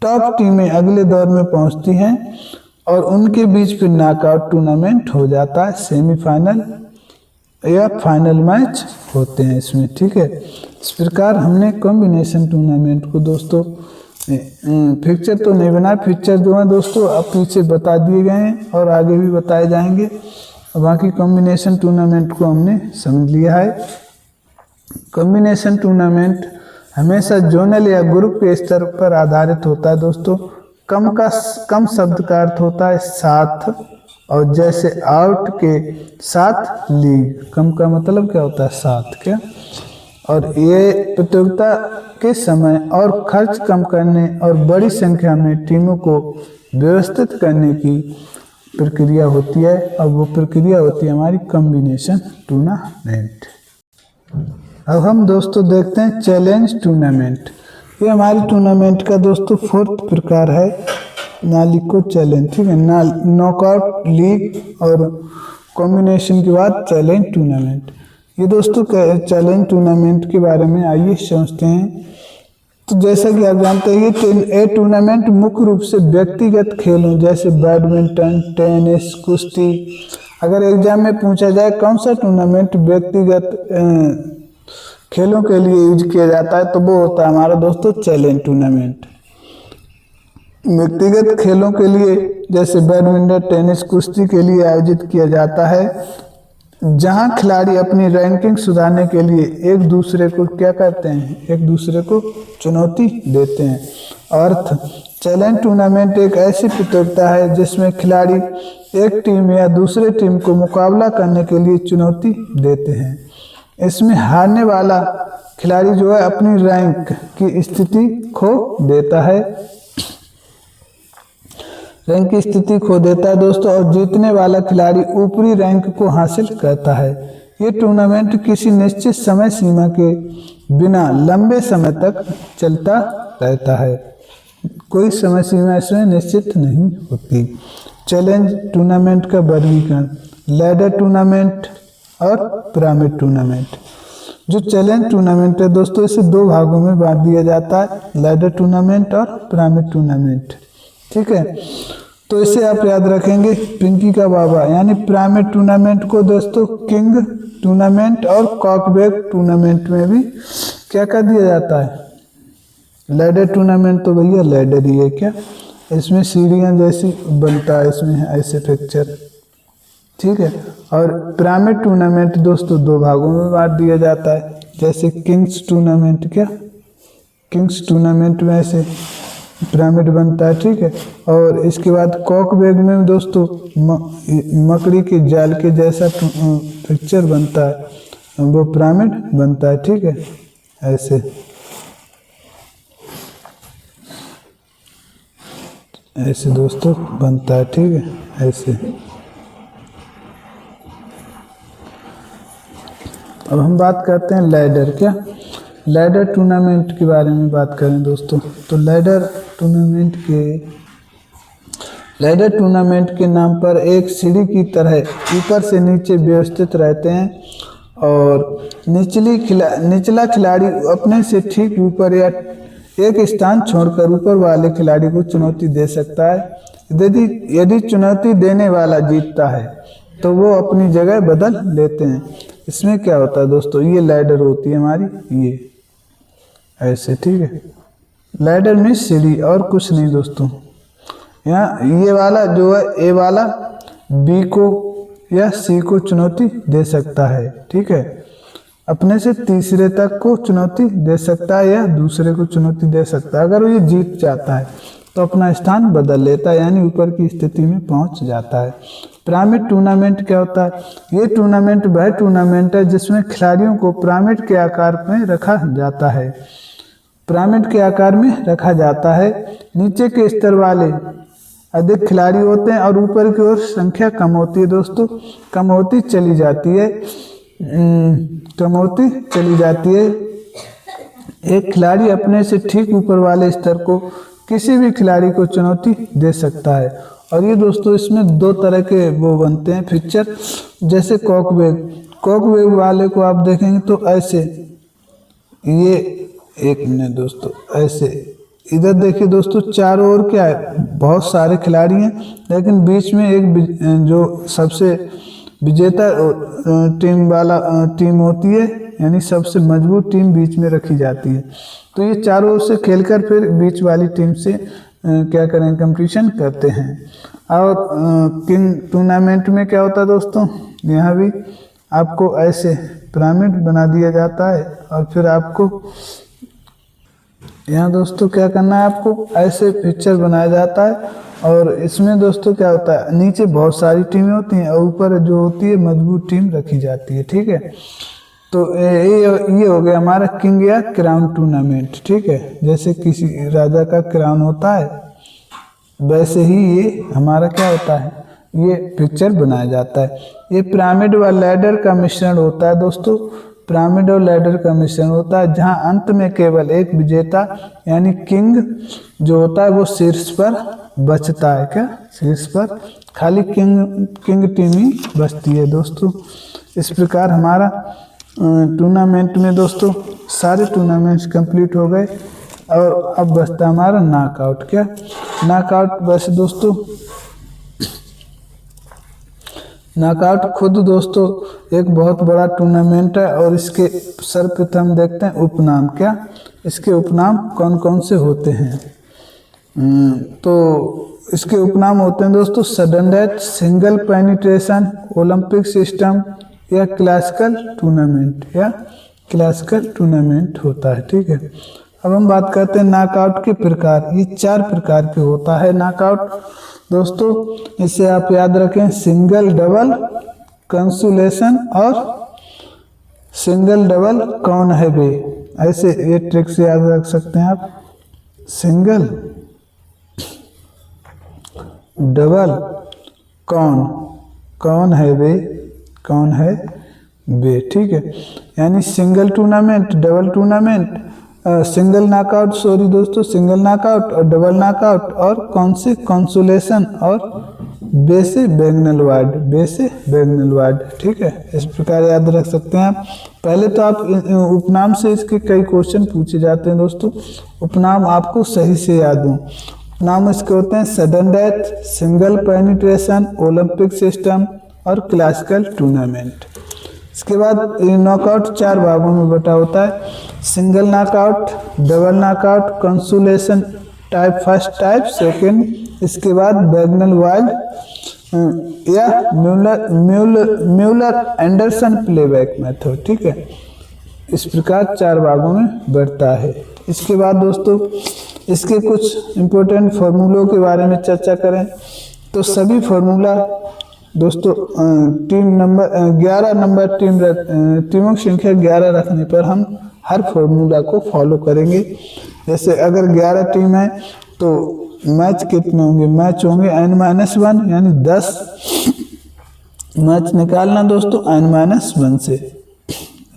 टॉप टीमें अगले दौर में पहुंचती हैं और उनके बीच फिर नॉकआउट टूर्नामेंट हो जाता है। सेमीफाइनल या फाइनल मैच होते हैं इसमें। ठीक है। इस प्रकार हमने कॉम्बिनेशन टूर्नामेंट को दोस्तों, फिक्चर तो नहीं बना, फिक्चर जो है दोस्तों अब पीछे बता दिए गए हैं और आगे भी बताए जाएंगे। बाकी कॉम्बिनेशन टूर्नामेंट को हमने समझ लिया है। कॉम्बिनेशन टूर्नामेंट हमेशा जोनल या ग्रुप के स्तर पर आधारित होता है दोस्तों। कम शब्द का अर्थ होता है साथ, और जैसे आउट के साथ लीग। कम का मतलब क्या होता है? साथ। क्या? और ये प्रतियोगिता के समय और खर्च कम करने और बड़ी संख्या में टीमों को व्यवस्थित करने की प्रक्रिया होती है, और वो प्रक्रिया होती है हमारी कॉम्बिनेशन टूर्नामेंट। अब हम दोस्तों देखते हैं चैलेंज टूर्नामेंट। ये हमारी टूर्नामेंट का दोस्तों 4th प्रकार है, नालिको चैलेंज। ठीक है, नॉकआउट, लीग और कॉम्बिनेशन के बाद चैलेंज टूर्नामेंट। ये दोस्तों चैलेंज टूर्नामेंट के बारे में आइए समझते हैं। तो जैसा कि आप जानते हैं ये टूर्नामेंट मुख्य रूप से व्यक्तिगत खेलों जैसे बैडमिंटन, टेनिस, कुश्ती। अगर एग्जाम में पूछा जाए कौन सा टूर्नामेंट व्यक्तिगत खेलों के लिए यूज किया जाता है, तो वो होता है हमारा दोस्तों चैलेंज टूर्नामेंट। व्यक्तिगत खेलों के लिए जैसे बैडमिंटन, टेनिस, कुश्ती के लिए आयोजित किया जाता है, जहां खिलाड़ी अपनी रैंकिंग सुधारने के लिए एक दूसरे को क्या करते हैं? एक दूसरे को चुनौती देते हैं। अर्थ: चैलेंज टूर्नामेंट एक ऐसी प्रतियोगिता है जिसमें खिलाड़ी एक टीम या दूसरे टीम को मुकाबला करने के लिए चुनौती देते हैं। इसमें हारने वाला खिलाड़ी जो है अपनी रैंक की स्थिति खो देता है, रैंक की स्थिति खो देता है दोस्तों, और जीतने वाला खिलाड़ी ऊपरी रैंक को हासिल करता है। ये टूर्नामेंट किसी निश्चित समय सीमा के बिना लंबे समय तक चलता रहता है। कोई समय सीमा इसमें निश्चित नहीं होती। चैलेंज टूर्नामेंट का वर्गीकरण: लैडर टूर्नामेंट और पिरामिड टूर्नामेंट। जो चैलेंज टूर्नामेंट है दोस्तों इसे 2 भागों में बांट दिया जाता है, लैडर टूर्नामेंट और पिरामिड टूर्नामेंट। ठीक है, तो इसे आप याद रखेंगे पिंकी का बाबा, यानी पिरामिड टूर्नामेंट को दोस्तों किंग टूर्नामेंट और कॉकबैग टूर्नामेंट में भी क्या कर दिया जाता है? लैडर टूर्नामेंट तो भैया लैडर ही है क्या, इसमें सीढ़ियाँ जैसी बनता है, इसमें ऐसे पिक्चर। ठीक है, और पिरामिड टूर्नामेंट दोस्तों 2 भागों में बांट दिया जाता है, जैसे किंग्स टूर्नामेंट। क्या? किंग्स टूर्नामेंट में ऐसे पिरामिड बनता है। ठीक है, और इसके बाद कॉकबैग में दोस्तों मकड़ी के जाल के जैसा पिक्चर बनता है, वो पिरामिड बनता है। ठीक है, ऐसे ऐसे दोस्तों बनता है। ठीक है, ऐसे। अब हम बात करते हैं लैडर। क्या? लैडर टूर्नामेंट के बारे में बात करें दोस्तों, तो लैडर टूर्नामेंट के नाम पर एक सीढ़ी की तरह ऊपर से नीचे व्यवस्थित रहते हैं, और निचला खिलाड़ी अपने से ठीक ऊपर या एक स्थान छोड़कर ऊपर वाले खिलाड़ी को चुनौती दे सकता है। यदि चुनौती देने वाला जीतता है तो वो अपनी जगह बदल लेते हैं। इसमें क्या होता है दोस्तों, ये लैडर होती है हमारी, ये ऐसे। ठीक है, लैडर में सीढ़ी और कुछ नहीं दोस्तों। यहाँ ये वाला जो है, ए वाला बी को या सी को चुनौती दे सकता है। ठीक है, अपने से तीसरे तक को चुनौती दे सकता है या दूसरे को चुनौती दे सकता है। अगर वो ये जीत जाता है तो अपना स्थान बदल लेता है, यानी ऊपर की स्थिति में पहुंच जाता है। पिरामिड टूर्नामेंट क्या होता है? ये टूर्नामेंट वह टूर्नामेंट है जिसमें खिलाड़ियों को पिरामिड के आकार में रखा जाता है। पिरामिड के आकार में रखा जाता है। नीचे के स्तर वाले अधिक खिलाड़ी होते हैं और ऊपर की ओर संख्या कम होती है दोस्तों, कम होती चली जाती है। एक खिलाड़ी अपने से ठीक ऊपर वाले स्तर को किसी भी खिलाड़ी को चुनौती दे सकता है। और ये दोस्तों इसमें 2 तरह के वो बनते हैं फीचर, जैसे कॉकबैग वाले को आप देखेंगे तो ऐसे, ये एक मिनट दोस्तों, ऐसे इधर देखिए दोस्तों, चारों ओर क्या है, बहुत सारे खिलाड़ी हैं, लेकिन बीच में एक जो सबसे विजेता टीम होती है, यानी सबसे मजबूत टीम बीच में रखी जाती है। तो ये चारों ओर से खेलकर फिर बीच वाली टीम से क्या करें, कंपटीशन करते हैं। और किंग टूर्नामेंट में क्या होता है दोस्तों, यहाँ भी आपको ऐसे पिरामिड बना दिया जाता है और फिर आपको यहाँ दोस्तों क्या करना है आपको, ऐसे पिक्चर बनाया जाता है और इसमें दोस्तों क्या होता है, नीचे बहुत सारी टीमें होती हैं और ऊपर जो होती है मजबूत टीम रखी जाती है। ठीक है, तो ये हो गया हमारा किंग या क्राउन टूर्नामेंट। ठीक है, जैसे किसी राजा का क्राउन होता है वैसे ही ये हमारा क्या होता है, ये पिक्चर बनाया जाता है। ये पिरामिड व लैडर का मिश्रण होता है दोस्तों, पिरामिड और लैडर का मिश्रण होता है, जहां अंत में केवल एक विजेता यानी किंग जो होता है वो शीर्ष पर बचता है। क्या शीर्ष पर खाली किंग टीम ही बचती है दोस्तों। इस प्रकार हमारा टूर्नामेंट में दोस्तों सारे टूर्नामेंट्स कंप्लीट हो गए और अब बचता हमारा नॉकआउट। क्या नॉकआउट, वैसे दोस्तों नॉकआउट खुद दोस्तों एक बहुत बड़ा टूर्नामेंट है और इसके सर्वप्रथम देखते हैं उपनाम। क्या इसके उपनाम कौन कौन से होते हैं, तो इसके उपनाम होते हैं दोस्तों sudden death, single penetration, Olympic system या क्लासिकल टूर्नामेंट, या क्लासिकल टूर्नामेंट होता है। ठीक है, अब हम बात करते हैं नॉकआउट के प्रकार। ये 4 प्रकार के होता है नॉकआउट दोस्तों, इसे आप याद रखें, सिंगल, डबल, कंसोलेशन और सिंगल डबल कौन है बे, ऐसे ये ट्रिक से याद रख सकते हैं आप। सिंगल, डबल, कौन है बे, कौन है बे। ठीक है, यानी single tournament, double tournament, single knockout, sorry दोस्तों, सिंगल नॉकआउट और डबल नॉकआउट, और कौन से कंसोलेशन और बेसे बैगनल वार्ड, बेसे बैगनल वार्ड। ठीक है, इस प्रकार याद रख सकते हैं आप। पहले तो आप उपनाम से इसके कई क्वेश्चन पूछे जाते हैं दोस्तों, उपनाम आपको सही से याद हो। उपनाम इसके होते हैं sudden death, single penetration, Olympic system और क्लासिकल टूर्नामेंट। इसके बाद नॉकआउट 4 भागों में बटा होता है, single knockout, double knockout, consolation type first type second, इसके बाद बैगनल वाइल्ड या म्यूलर एंडरसन प्लेबैक मेथड। ठीक है, इस प्रकार 4 भागों में बढ़ता है। इसके बाद दोस्तों इसके कुछ इम्पोर्टेंट फार्मूलों के बारे में चर्चा करें तो सभी फार्मूला दोस्तों टीम नंबर 11 नंबर टीमों की संख्या 11 रखने पर हम हर फार्मूला को फॉलो करेंगे। जैसे अगर 11 टीम है तो मैच कितने होंगे, मैच होंगे n-1 यानी 10 मैच निकालना दोस्तों n-1 से,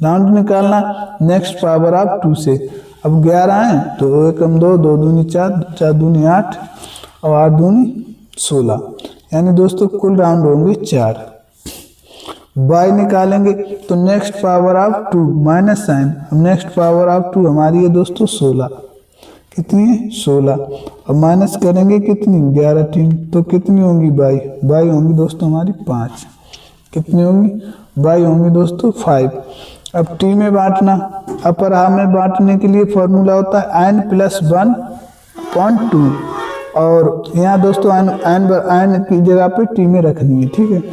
राउंड निकालना नेक्स्ट पावर ऑफ 2 से। अब 11 हैं तो 1 2 2 दूनी 4 4 दूनी 8 और 8 दूनी 16, यानी दोस्तों कुल राउंड होंगे 4। बाय निकालेंगे तो next power of 2 minus sign, अब नेक्स्ट पावर ऑफ 2 हमारी है दोस्तों 16, कितनी है 16, अब माइनस करेंगे कितनी 11 टीम तो कितनी होंगी बाई होंगी दोस्तों हमारी 5, कितनी होंगी बाई होंगी दोस्तों 5। अब टी में बांटना, अपर हाफ में बांटने के लिए फॉर्मूला होता है n+1/2 और यहाँ दोस्तों n की जगह पे टी में रखनी है। ठीक है,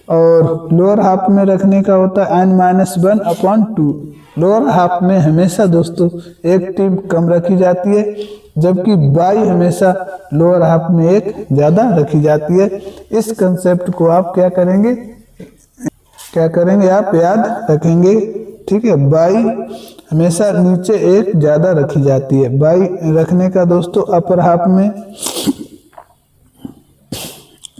और लोअर हाफ में रखने का होता है n-1/2। लोअर हाफ में हमेशा दोस्तों एक टीम कम रखी जाती है, जबकि बाई हमेशा लोअर हाफ में एक ज़्यादा रखी जाती है। इस कंसेप्ट को आप क्या करेंगे आप याद रखेंगे। ठीक है, बाई हमेशा नीचे एक ज़्यादा रखी जाती है। बाई रखने का दोस्तों अपर हाफ में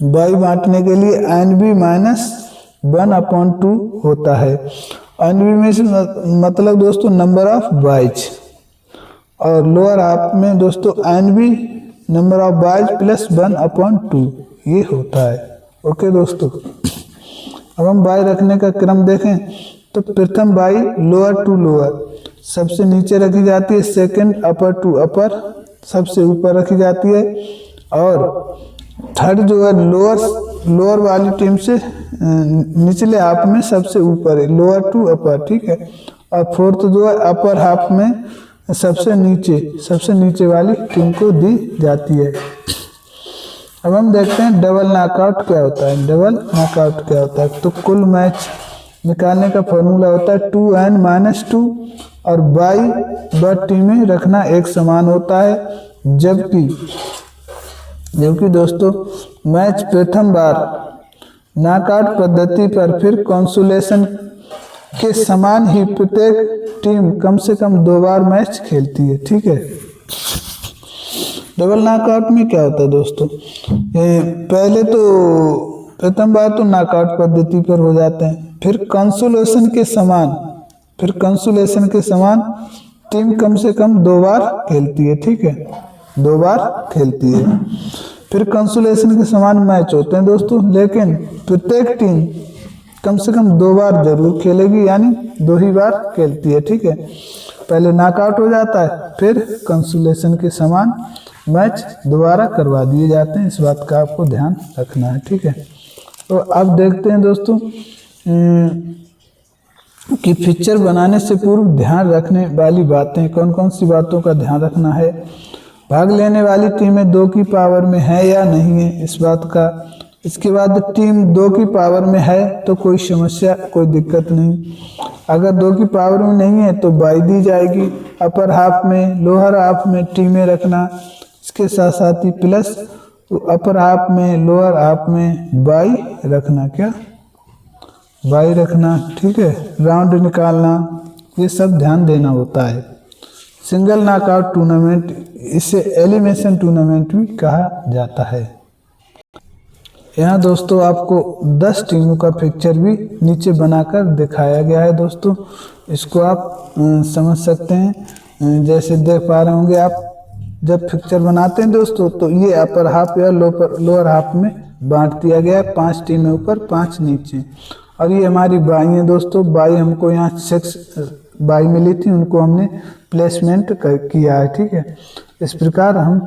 बाई बांटने के लिए n-1/2 होता है। n में से मतलब दोस्तों नंबर ऑफ बाइज, और लोअर हाफ में दोस्तों n नंबर ऑफ बाइज +1/2 ये होता है। ओके दोस्तों, अब हम बाई रखने का क्रम देखें तो प्रथम बाई लोअर टू लोअर सबसे नीचे रखी जाती है, सेकंड अपर टू अपर सबसे ऊपर रखी जाती है, और थर्ड जो है लोअर वाली टीम से निचले हाफ में सबसे ऊपर है, लोअर टू अपर। ठीक है, और फोर्थ जो है अपर हाफ में सबसे नीचे वाली टीम को दी जाती है। अब हम देखते हैं डबल नॉकआउट क्या होता है। डबल नॉकआउट क्या होता है, तो कुल मैच निकालने का फॉर्मूला होता है 2n-2 और बाई टीमें रखना एक समान होता है। जबकि दोस्तों मैच प्रथम बार नॉकआउट पद्धति पर फिर कंसोलेशन के समान ही प्रत्येक टीम कम से कम 2 बार मैच खेलती है। ठीक है, डबल नॉकआउट में क्या होता है दोस्तों, पहले तो प्रथम बार तो नॉकआउट पद्धति पर हो जाते हैं, फिर कंसोलेशन के समान टीम कम से कम 2 बार खेलती है। ठीक है, 2 बार खेलती है, फिर कंसोलेशन के समान मैच होते हैं दोस्तों, लेकिन प्रत्येक टीम कम से कम 2 बार जरूर खेलेगी, यानी 2 ही बार खेलती है। ठीक है, पहले नॉकआउट हो जाता है, फिर कंसोलेशन के समान मैच दोबारा करवा दिए जाते हैं। इस बात का आपको ध्यान रखना है। ठीक है, तो अब देखते हैं दोस्तों कि पिक्चर बनाने से पूर्व ध्यान रखने वाली बातें कौन कौन सी बातों का ध्यान रखना है। भाग लेने वाली टीमें 2 की पावर में है या नहीं है, इस बात का। इसके बाद टीम 2 की पावर में है तो कोई समस्या, कोई दिक्कत नहीं। अगर 2 की पावर में नहीं है तो बाई दी जाएगी। अपर हाफ में, लोअर हाफ में टीमें रखना, इसके साथ साथ ही प्लस अपर हाफ में, लोअर हाफ में बाई रखना, क्या बाई रखना। ठीक है, राउंड निकालना, ये सब ध्यान देना होता है। सिंगल नॉकआउट टूर्नामेंट, इसे एलिमिनेशन टूर्नामेंट भी कहा जाता है। यहाँ दोस्तों आपको 10 टीमों का पिक्चर भी नीचे बनाकर दिखाया गया है दोस्तों, इसको आप समझ सकते हैं। जैसे देख पा रहे होंगे आप, जब पिक्चर बनाते हैं दोस्तों तो ये अपर हाफ या लोअर हाफ में बांट दिया गया है, 5 टीमें ऊपर 5 नीचे। और ये हमारी बाई है दोस्तों, बाई हमको यहाँ 6 बाई मिली थी, उनको हमने प्लेसमेंट किया है। ठीक है, इस प्रकार हम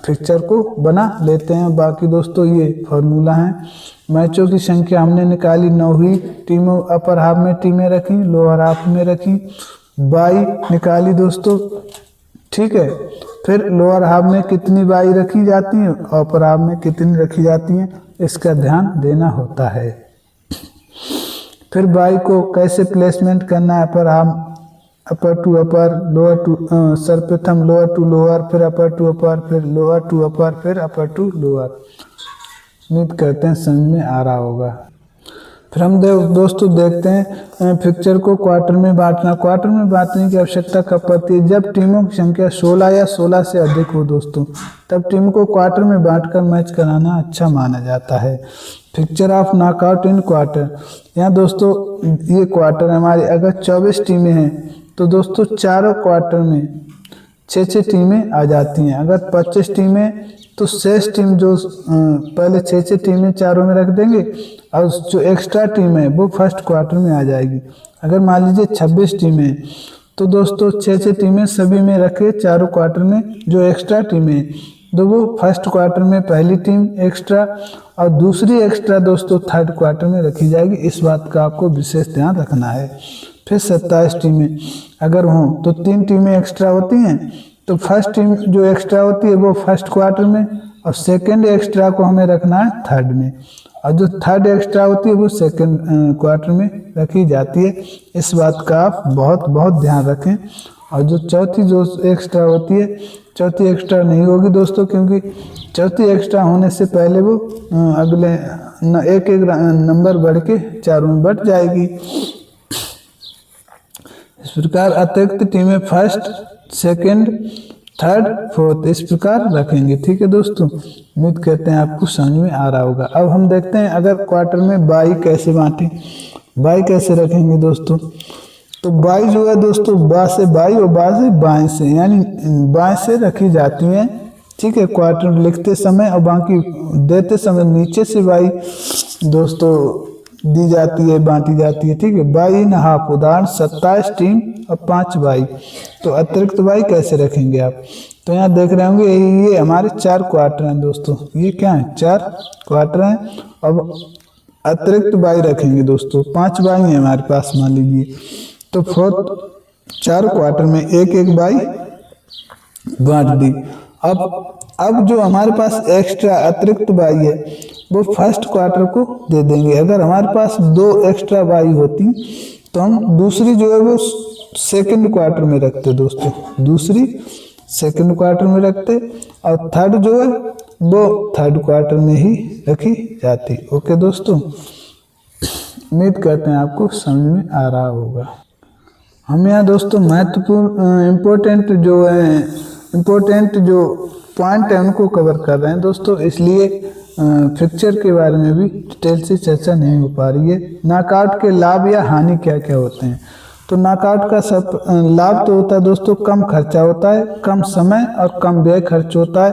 पिक्चर को बना लेते हैं। बाकी दोस्तों ये फॉर्मूला है। मैचों की संख्या हमने निकाली 9 ही टीमों, अपर हाफ में टीमें रखी, लोअर हाफ में रखी, बाई निकाली दोस्तों। ठीक है, फिर लोअर हाफ में कितनी बाई रखी जाती हैं, अपर हाफ में कितनी रखी जाती हैं, इसका ध्यान देना होता है। फिर बाई को कैसे प्लेसमेंट करना है, upper half, upper to upper, lower to सर्वप्रथम लोअर टू लोअर, फिर अपर टू अपर, फिर लोअर टू अपर, फिर अपर टू लोअर। उम्मीद करते हैं समझ में आ रहा होगा। फिर हम दोस्तों देखते हैं पिक्चर को क्वार्टर में बांटना। क्वार्टर में बांटने की आवश्यकता कब पड़ती है, जब टीमों की संख्या 16 या 16 से अधिक हो दोस्तों, तब टीम को क्वार्टर में बांटकर मैच कराना अच्छा माना जाता है। Picture of knockout in quarter, यहाँ दोस्तों ये क्वार्टर हमारे, अगर 24 टीमें हैं तो दोस्तों चारों क्वार्टर में 6-6 टीमें आ जाती हैं। अगर 25 टीमें तो शेष टीम जो पहले 6-6 टीमें चारों में रख देंगे और जो एक्स्ट्रा टीम है वो फर्स्ट क्वार्टर में आ जाएगी। अगर मान लीजिए 26 टीमें तो दोस्तों 6-6 टीमें सभी में रखे चारों क्वार्टर में, जो एक्स्ट्रा टीमें तो वो फर्स्ट क्वार्टर में पहली टीम एक्स्ट्रा और दूसरी एक्स्ट्रा दोस्तों थर्ड क्वार्टर में रखी जाएगी। इस बात का आपको विशेष ध्यान रखना है। फिर 27 टीमें अगर हों तो 3 टीमें एक्स्ट्रा होती हैं, तो फर्स्ट टीम जो एक्स्ट्रा होती है वो फर्स्ट क्वार्टर में और सेकंड एक्स्ट्रा को हमें रखना है थर्ड में, और जो थर्ड एक्स्ट्रा होती है वो सेकंड क्वार्टर में रखी जाती है। इस बात का आप बहुत ध्यान रखें। और जो चौथी जो एक्स्ट्रा होती है, चौथी एक्स्ट्रा नहीं होगी दोस्तों, क्योंकि चौथी एक्स्ट्रा होने से पहले वो अगले एक नंबर बढ़ के चारों में बढ़ जाएगी। इस प्रकार अतिरिक्त टीमें फर्स्ट, सेकंड, थर्ड, फोर्थ इस प्रकार रखेंगे। ठीक है दोस्तों, उम्मीद करते हैं आपको समझ में आ रहा होगा। अब हम देखते हैं अगर क्वार्टर में बाई कैसे बांटें, बाई कैसे रखेंगे दोस्तों। तो बाई जो है दोस्तों बा से बाई और बा से बाएं से, यानी बाएं से रखी जाती हैं। ठीक है, क्वार्टर लिखते समय और बाकी देते समय नीचे से बाई दोस्तों दी जाती है, बांटी जाती है। ठीक है, बाई इन हाफ, उदाहरण 27 टीम और 5 बाई। तो अतिरिक्त बाई कैसे रखेंगे आप, तो यहाँ देख रहे होंगे ये हमारे 4 क्वार्टर हैं दोस्तों। ये क्या है, 4 क्वार्टर हैं। अब अतिरिक्त बाई रखेंगे दोस्तों, 5 बाई हैं हमारे पास मान लीजिए, तो फोर्थ 4 क्वार्टर में एक एक बाई बांट दी। अब जो हमारे पास एक्स्ट्रा अतिरिक्त बाई है वो फर्स्ट क्वार्टर को दे देंगे। अगर हमारे पास 2 एक्स्ट्रा बाई होती तो हम दूसरी जो है वो सेकंड क्वार्टर में रखते दोस्तों, दूसरी सेकंड क्वार्टर में रखते और थर्ड जो है वो थर्ड क्वार्टर में ही रखी जाती। ओके दोस्तों, उम्मीद करते हैं आपको समझ में आ रहा होगा। हम यहाँ दोस्तों महत्वपूर्ण इम्पोर्टेंट जो पॉइंट है उनको कवर कर रहे हैं दोस्तों, इसलिए फ्रैक्चर के बारे में भी डिटेल से चर्चा नहीं हो पा रही है। नॉकआउट के लाभ या हानि क्या क्या होते हैं? तो नॉकआउट का सब लाभ तो होता है दोस्तों, कम खर्चा होता है, कम समय और कम व्यय खर्च होता है।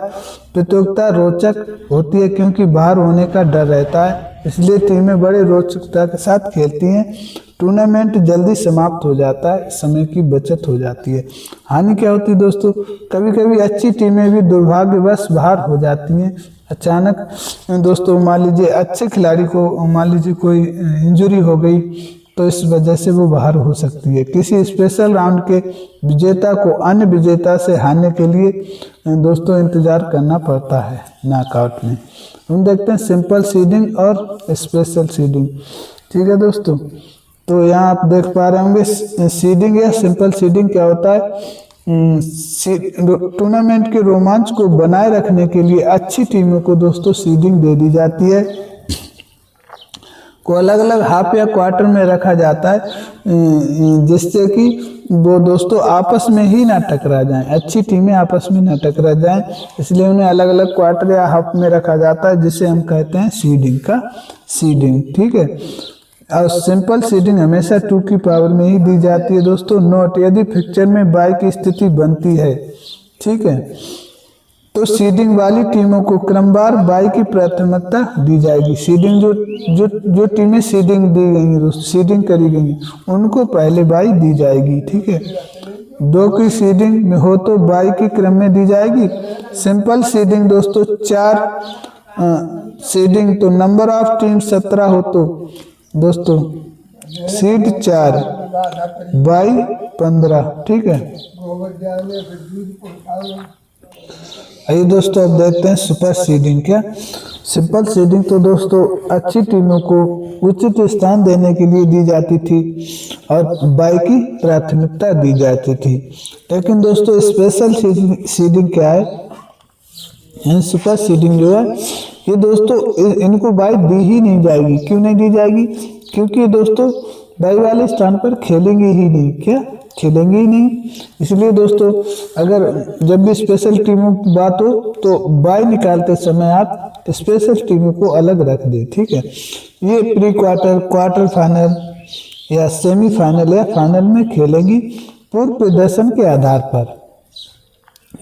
प्रतियोगिता रोचक होती है क्योंकि बाहर होने का डर रहता है, इसलिए टीमें बड़े रोचकता के साथ खेलती हैं। टूर्नामेंट जल्दी समाप्त हो जाता है, समय की बचत हो जाती है। हानि क्या होती है दोस्तों? कभी कभी अच्छी टीमें भी दुर्भाग्यवश बाहर हो जाती हैं। अचानक दोस्तों मान लीजिए अच्छे खिलाड़ी को मान लीजिए कोई इंजरी हो गई तो इस वजह से वो बाहर हो सकती है। किसी स्पेशल राउंड के विजेता को अन्य विजेता से हारने के लिए दोस्तों इंतजार करना पड़ता है नॉकआउट में। हम देखते हैं सिंपल सीडिंग और स्पेशल सीडिंग। ठीक है दोस्तों, तो यहाँ आप देख पा रहे होंगे सीडिंग या सिंपल सीडिंग क्या होता है। टूर्नामेंट के रोमांच को बनाए रखने के लिए अच्छी टीमों को दोस्तों सीडिंग दे दी जाती है, को अलग अलग हाफ या क्वार्टर में रखा जाता है, जिससे कि वो दोस्तों आपस में ही ना टकरा जाएं, अच्छी टीमें आपस में ना टकरा जाएं, इसलिए उन्हें अलग अलग क्वार्टर या हाफ में रखा जाता है, जिसे हम कहते हैं सीडिंग। ठीक है, और सिंपल सीडिंग हमेशा 2 की पावर में ही दी जाती है दोस्तों। नोट, यदि फ्रैक्चर में बाई की स्थिति बनती है, ठीक है, तो सीडिंग वाली टीमों को क्रमवार बाई की प्राथमिकता दी जाएगी। सीडिंग जो टीमें सीडिंग दी गई दोस्तों, सीडिंग करी गई, उनको पहले बाई दी जाएगी। ठीक है, 2 की सीडिंग में हो तो बाई की क्रम में दी जाएगी। सिंपल सीडिंग दोस्तों 4 सीडिंग तो नंबर ऑफ टीम 17 हो तो दोस्तों सीड 4 बाई 15। ठीक है, आइए दोस्तों अब देखते हैं सुपर सीडिंग। क्या सिंपल सीडिंग तो दोस्तों अच्छी टीमों को उचित स्थान देने के लिए दी जाती थी और बाई की प्राथमिकता दी जाती थी। लेकिन दोस्तों स्पेशल सीडिंग क्या है? सुपर सीडिंग जो है ये दोस्तों इनको बाई दी ही नहीं जाएगी। क्यों नहीं दी जाएगी? क्योंकि दोस्तों बाई वाले स्थान पर खेलेंगे ही नहीं। क्या खेलेंगे ही नहीं? इसलिए दोस्तों अगर जब भी स्पेशल टीमों की बात हो तो बाई निकालते समय आप स्पेशल टीमों को अलग रख दें। ठीक है, ये प्री क्वार्टर, क्वार्टर फाइनल या सेमीफाइनल या फाइनल में खेलेंगी पूर्व प्रदर्शन के आधार पर।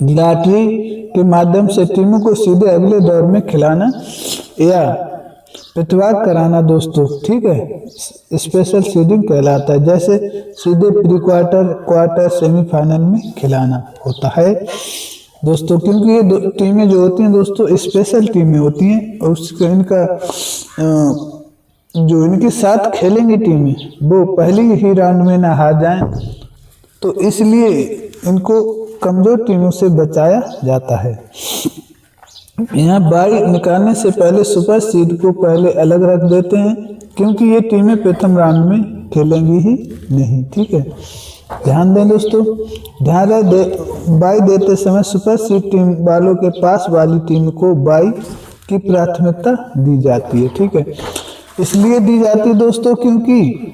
लॉटरी के माध्यम से टीमों को सीधे अगले दौर में खिलाना या प्रतिभाग कराना दोस्तों, ठीक है, स्पेशल सीडिंग कहलाता है। जैसे सीधे प्री क्वार्टर, क्वार्टर, सेमीफाइनल में खिलाना होता है दोस्तों, क्योंकि ये टीमें जो होती हैं दोस्तों स्पेशल टीमें होती हैं और उसका इनका जो इनके साथ खेलेंगी टीमें वो पहली ही राउंड में ना हार जाएं, तो इसलिए इनको कमजोर टीमों से बचाया जाता है। यहाँ बाई निकालने से पहले सुपर सीड को पहले अलग रख देते हैं, क्योंकि ये टीमें प्रथम राउंड में खेलेंगी ही नहीं। ठीक है, ध्यान दें दोस्तों, ध्यान रहे बाई देते समय सुपर सीड टीम वालों के पास वाली टीम को बाई की प्राथमिकता दी जाती है। ठीक है, इसलिए दी जाती है दोस्तों क्योंकि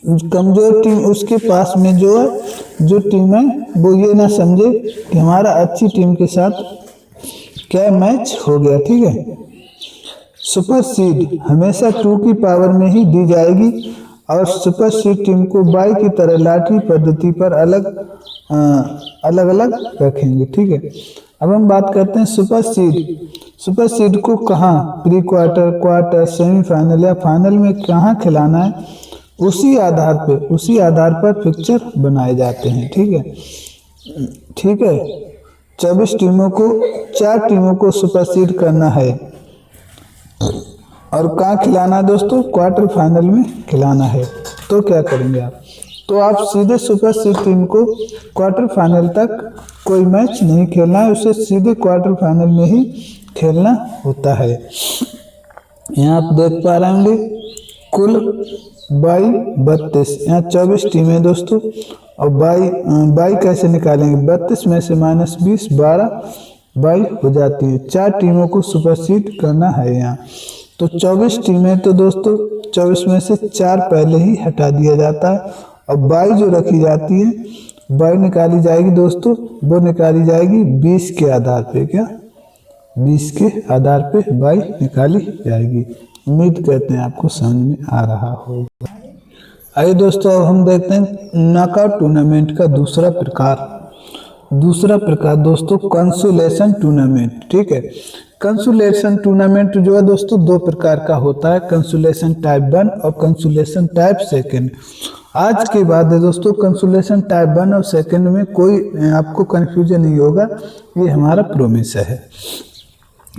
कमजोर टीम उसके पास में जो टीम है वो ये ना समझे कि हमारा अच्छी टीम के साथ क्या मैच हो गया। ठीक है, सुपर सीड हमेशा 2 की पावर में ही दी जाएगी और सुपर सीड टीम को बाई की तरह लॉटरी पद्धति पर अलग अलग रखेंगे। ठीक है, अब हम बात करते हैं सुपर सीड को कहाँ प्री क्वार्टर, क्वार्टर, सेमीफाइनल या फाइनल में कहाँ खिलाना है, उसी आधार पर फिक्चर बनाए जाते हैं। ठीक है, 24 टीमों को 4 टीमों को सुपर सीड करना है और कहाँ खिलाना है दोस्तों? क्वार्टर फाइनल में खिलाना है। तो क्या करेंगे आप? तो आप सीधे सुपर सीड टीम को क्वार्टर फाइनल तक कोई मैच नहीं खेलना है, उसे सीधे क्वार्टर फाइनल में ही खेलना होता है। यहाँ आप देख पा रहे होंगे कुल 32, यहाँ 24 टीमें दोस्तों, और 22 कैसे निकालेंगे, 32 में से -20 12 22 हो जाती है। 4 टीमों को सुपरसीड करना है यहाँ, तो 24 टीमें, तो दोस्तों 24 में से 4 पहले ही हटा दिया जाता है, और 22 जो रखी जाती है 22 निकाली जाएगी दोस्तों, वो निकाली जाएगी 20 के आधार पे, क्या 20 के आधार पे 22 निकाली जाएगी। उम्मीद करते हैं आपको समझ में आ रहा होगा। आइए दोस्तों अब हम देखते हैं नॉकआउट टूर्नामेंट का दूसरा प्रकार दोस्तों कंसोलेशन टूर्नामेंट। ठीक है, कंसोलेशन टूर्नामेंट जो है दोस्तों 2 प्रकार का होता है, कंसोलेशन टाइप 1 और कंसोलेशन टाइप 2। आज के बाद है दोस्तों कंसोलेशन टाइप 1 और 2 में कोई आपको कंफ्यूजन नहीं होगा, ये हमारा प्रोमिस है।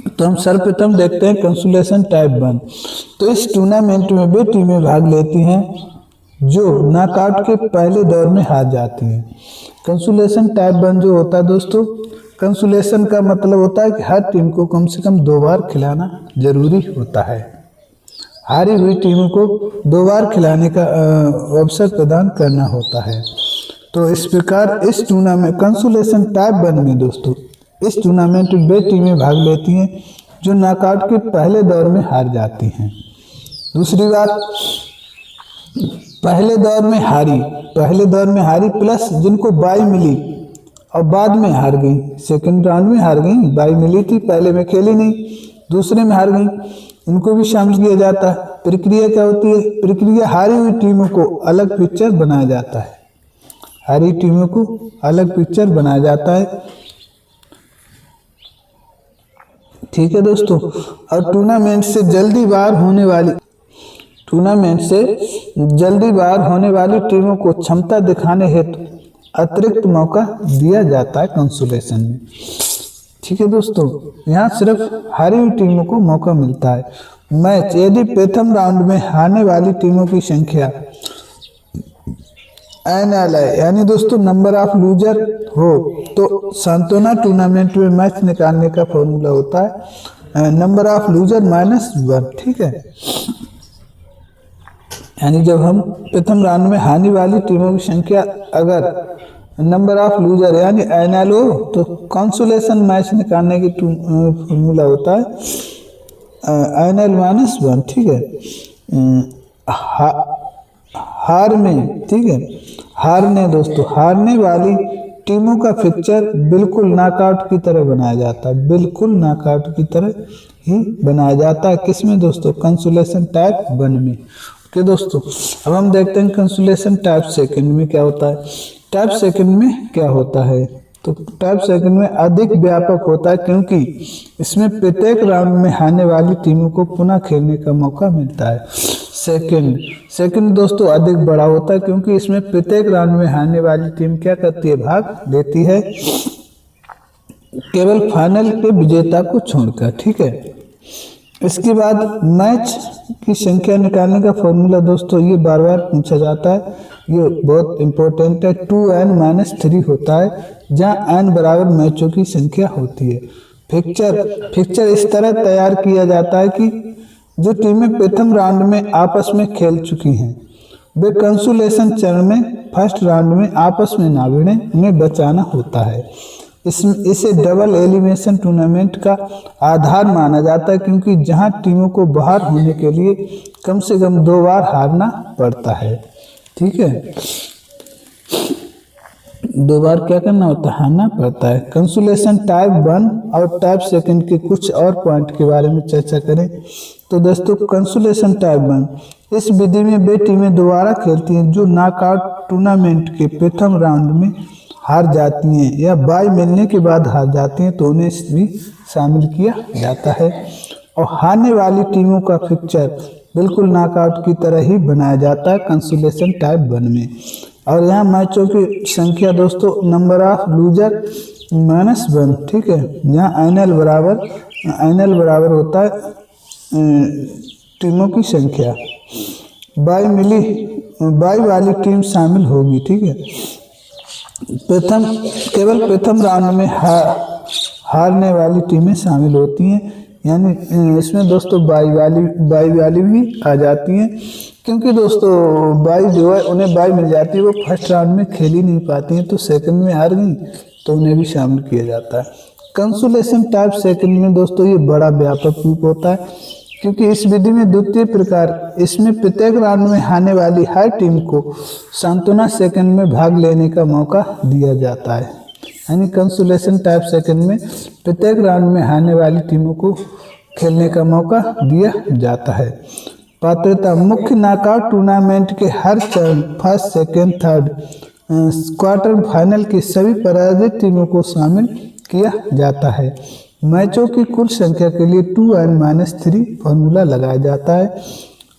तो हम सर्वप्रथम देखते हैं कंसोलेशन टाइप 1। तो इस टूर्नामेंट में वे टीमें भाग लेती हैं जो नॉकआउट के पहले दौर में हार जाती हैं। कंसोलेशन टाइप 1 जो होता है दोस्तों, कंसोलेशन का मतलब होता है कि हर टीम को कम से कम 2 बार खिलाना जरूरी होता है। हारी हुई टीम को 2 बार खिलाने का अवसर प्रदान करना होता है। तो इस प्रकार इस टूर्नामेंट कंसोलेशन टाइप 1 में दोस्तों इस टूर्नामेंट में वे टीमें भाग लेती हैं जो नॉकआउट के पहले दौर में हार जाती हैं। दूसरी बात, पहले दौर में हारी प्लस जिनको बाई मिली और बाद में हार गई, सेकंड राउंड में हार गई, बाई मिली थी पहले में खेली नहीं, दूसरे में हार गई, उनको भी शामिल किया जाता है। प्रक्रिया क्या होती है, प्रक्रिया हारी हुई टीमों को अलग पिक्चर बनाया जाता है, हारी टीमों को अलग पिक्चर बनाया जाता है। ठीक है दोस्तों, और टूर्नामेंट से जल्दी बाहर होने वाली टीमों को क्षमता दिखाने हेतु अतिरिक्त मौका दिया जाता है कंसोलेशन में। ठीक है दोस्तों, यहाँ सिर्फ हारी हुई टीमों को मौका मिलता है। मैच यदि प्रथम राउंड में हारने वाली टीमों की संख्या NL है, यानी दोस्तों नंबर ऑफ लूजर हो, तो सांत्वना टूर्नामेंट में मैच निकालने का फॉर्मूला होता है नंबर ऑफ लूजर -1। ठीक है, यानी जब हम प्रथम राउंड में हारने वाली टीमों की संख्या अगर नंबर ऑफ लूजर यानी NL हो, तो कंसोलेशन मैच निकालने की फॉर्मूला होता है NL -1। ठीक है, हारने वाली टीमों का फिक्चर बिल्कुल नॉकआउट की तरह बनाया जाता है, बिल्कुल नॉकआउट की तरह ही बनाया जाता है। किसमें दोस्तों, कंसोलेशन टाइप 1 में। ओके दोस्तों, अब हम देखते हैं कंसोलेशन टाइप 2 में क्या होता है। टाइप 2 में क्या होता है, तो टाइप 2 में अधिक व्यापक होता है क्योंकि इसमें प्रत्येक राउंड में हारने वाली टीमों को पुनः खेलने का मौका मिलता है। सेकंड दोस्तों अधिक बड़ा होता है क्योंकि इसमें प्रत्येक राउंड में हारने वाली टीम क्या करती है, भाग लेती है केवल फाइनल के विजेता को छोड़कर। ठीक है, इसके बाद मैच की संख्या निकालने का फॉर्मूला दोस्तों ये बार बार पूछा जाता है, ये बहुत इंपॉर्टेंट है। 2n-3 होता है जहां n बराबर मैचों की संख्या होती है। फिक्चर इस तरह तैयार किया जाता है कि जो टीमें प्रथम राउंड में आपस में खेल चुकी हैं वे कंसोलेशन चरण में फर्स्ट राउंड में आपस में ना भिड़ें, उन्हें बचाना होता है। इसे डबल एलिमिनेशन टूर्नामेंट का आधार माना जाता है क्योंकि जहां टीमों को बाहर होने के लिए कम से कम 2 बार हारना पड़ता है। ठीक है, 2 बार क्या करना होता है, हारना पड़ता है। कंसोलेशन टाइप 1 और टाइप 2 के कुछ और पॉइंट के बारे में चर्चा करें तो दोस्तों कंसोलेशन टाइप 1 इस विधि में वे टीमें दोबारा खेलती हैं जो नॉकआउट टूर्नामेंट के प्रथम राउंड में हार जाती हैं या बाई मिलने के बाद हार जाती हैं, तो उन्हें भी शामिल किया जाता है। और हारने वाली टीमों का फिक्चर बिल्कुल नॉकआउट की तरह ही बनाया जाता है कंसोलेशन टाइप 1 में। और यहाँ मैचों की संख्या दोस्तों नंबर ऑफ लूजर -1। ठीक है, यहाँ NL बराबर होता है टीमों की संख्या, बाई वाली टीम शामिल होगी। ठीक है, केवल प्रथम राउंड में हारने वाली टीमें शामिल होती हैं। यानी इसमें दोस्तों बाई वाली भी आ जाती हैं, क्योंकि दोस्तों बाई जो है उन्हें बाई मिल जाती है, वो फर्स्ट राउंड में खेल ही नहीं पाती हैं तो सेकंड में हार गई, तो उन्हें भी शामिल किया जाता है। कंसोलेशन टाइप सेकंड में दोस्तों ये बड़ा व्यापक रूप होता है, क्योंकि इस विधि में द्वितीय प्रकार इसमें प्रत्येक राउंड में हारने वाली हर टीम को सांत्वना सेकंड में भाग लेने का मौका दिया जाता है। यानी कंसोलेशन टाइप सेकंड में प्रत्येक राउंड में हारने वाली टीमों को खेलने का मौका दिया जाता है। पात्रता मुख्य नॉकआउट टूर्नामेंट के हर चरण first second third quarter final की सभी पराजित टीमों को शामिल किया जाता है। मैचों की कुल संख्या के लिए 2n-3 फॉर्मूला लगाया जाता है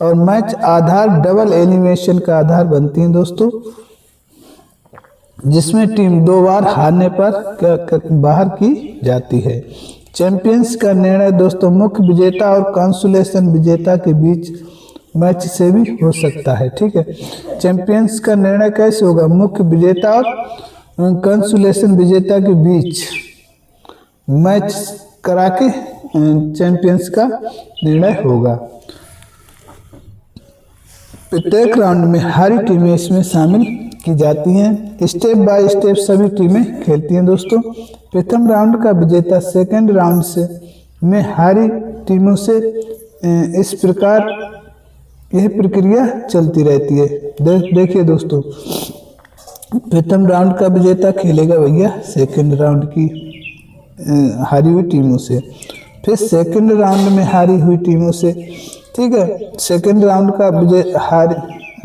और मैच आधार डबल एलिमिनेशन का आधार बनती है दोस्तों, जिसमें टीम 2 बार हारने पर बाहर की जाती है। चैंपियंस का निर्णय दोस्तों मुख्य विजेता और कंसोलेशन विजेता के बीच मैच से भी हो सकता है। ठीक है, चैंपियंस का निर्णय कैसे होगा? मुख्य विजेता और कंसोलेशन विजेता के बीच मैच करा के चैंपियंस का निर्णय होगा। प्रत्येक राउंड में हारी टीमें इसमें शामिल की जाती हैं। स्टेप बाय स्टेप सभी टीमें खेलती हैं दोस्तों। प्रथम राउंड का विजेता सेकंड राउंड से में हारी टीमों से इस प्रकार यह प्रक्रिया चलती रहती है। देखिए दोस्तों, प्रथम राउंड का विजेता खेलेगा भैया सेकंड राउंड की हारी हुई टीमों से, फिर सेकंड राउंड में हारी हुई टीमों से। ठीक है, सेकंड राउंड का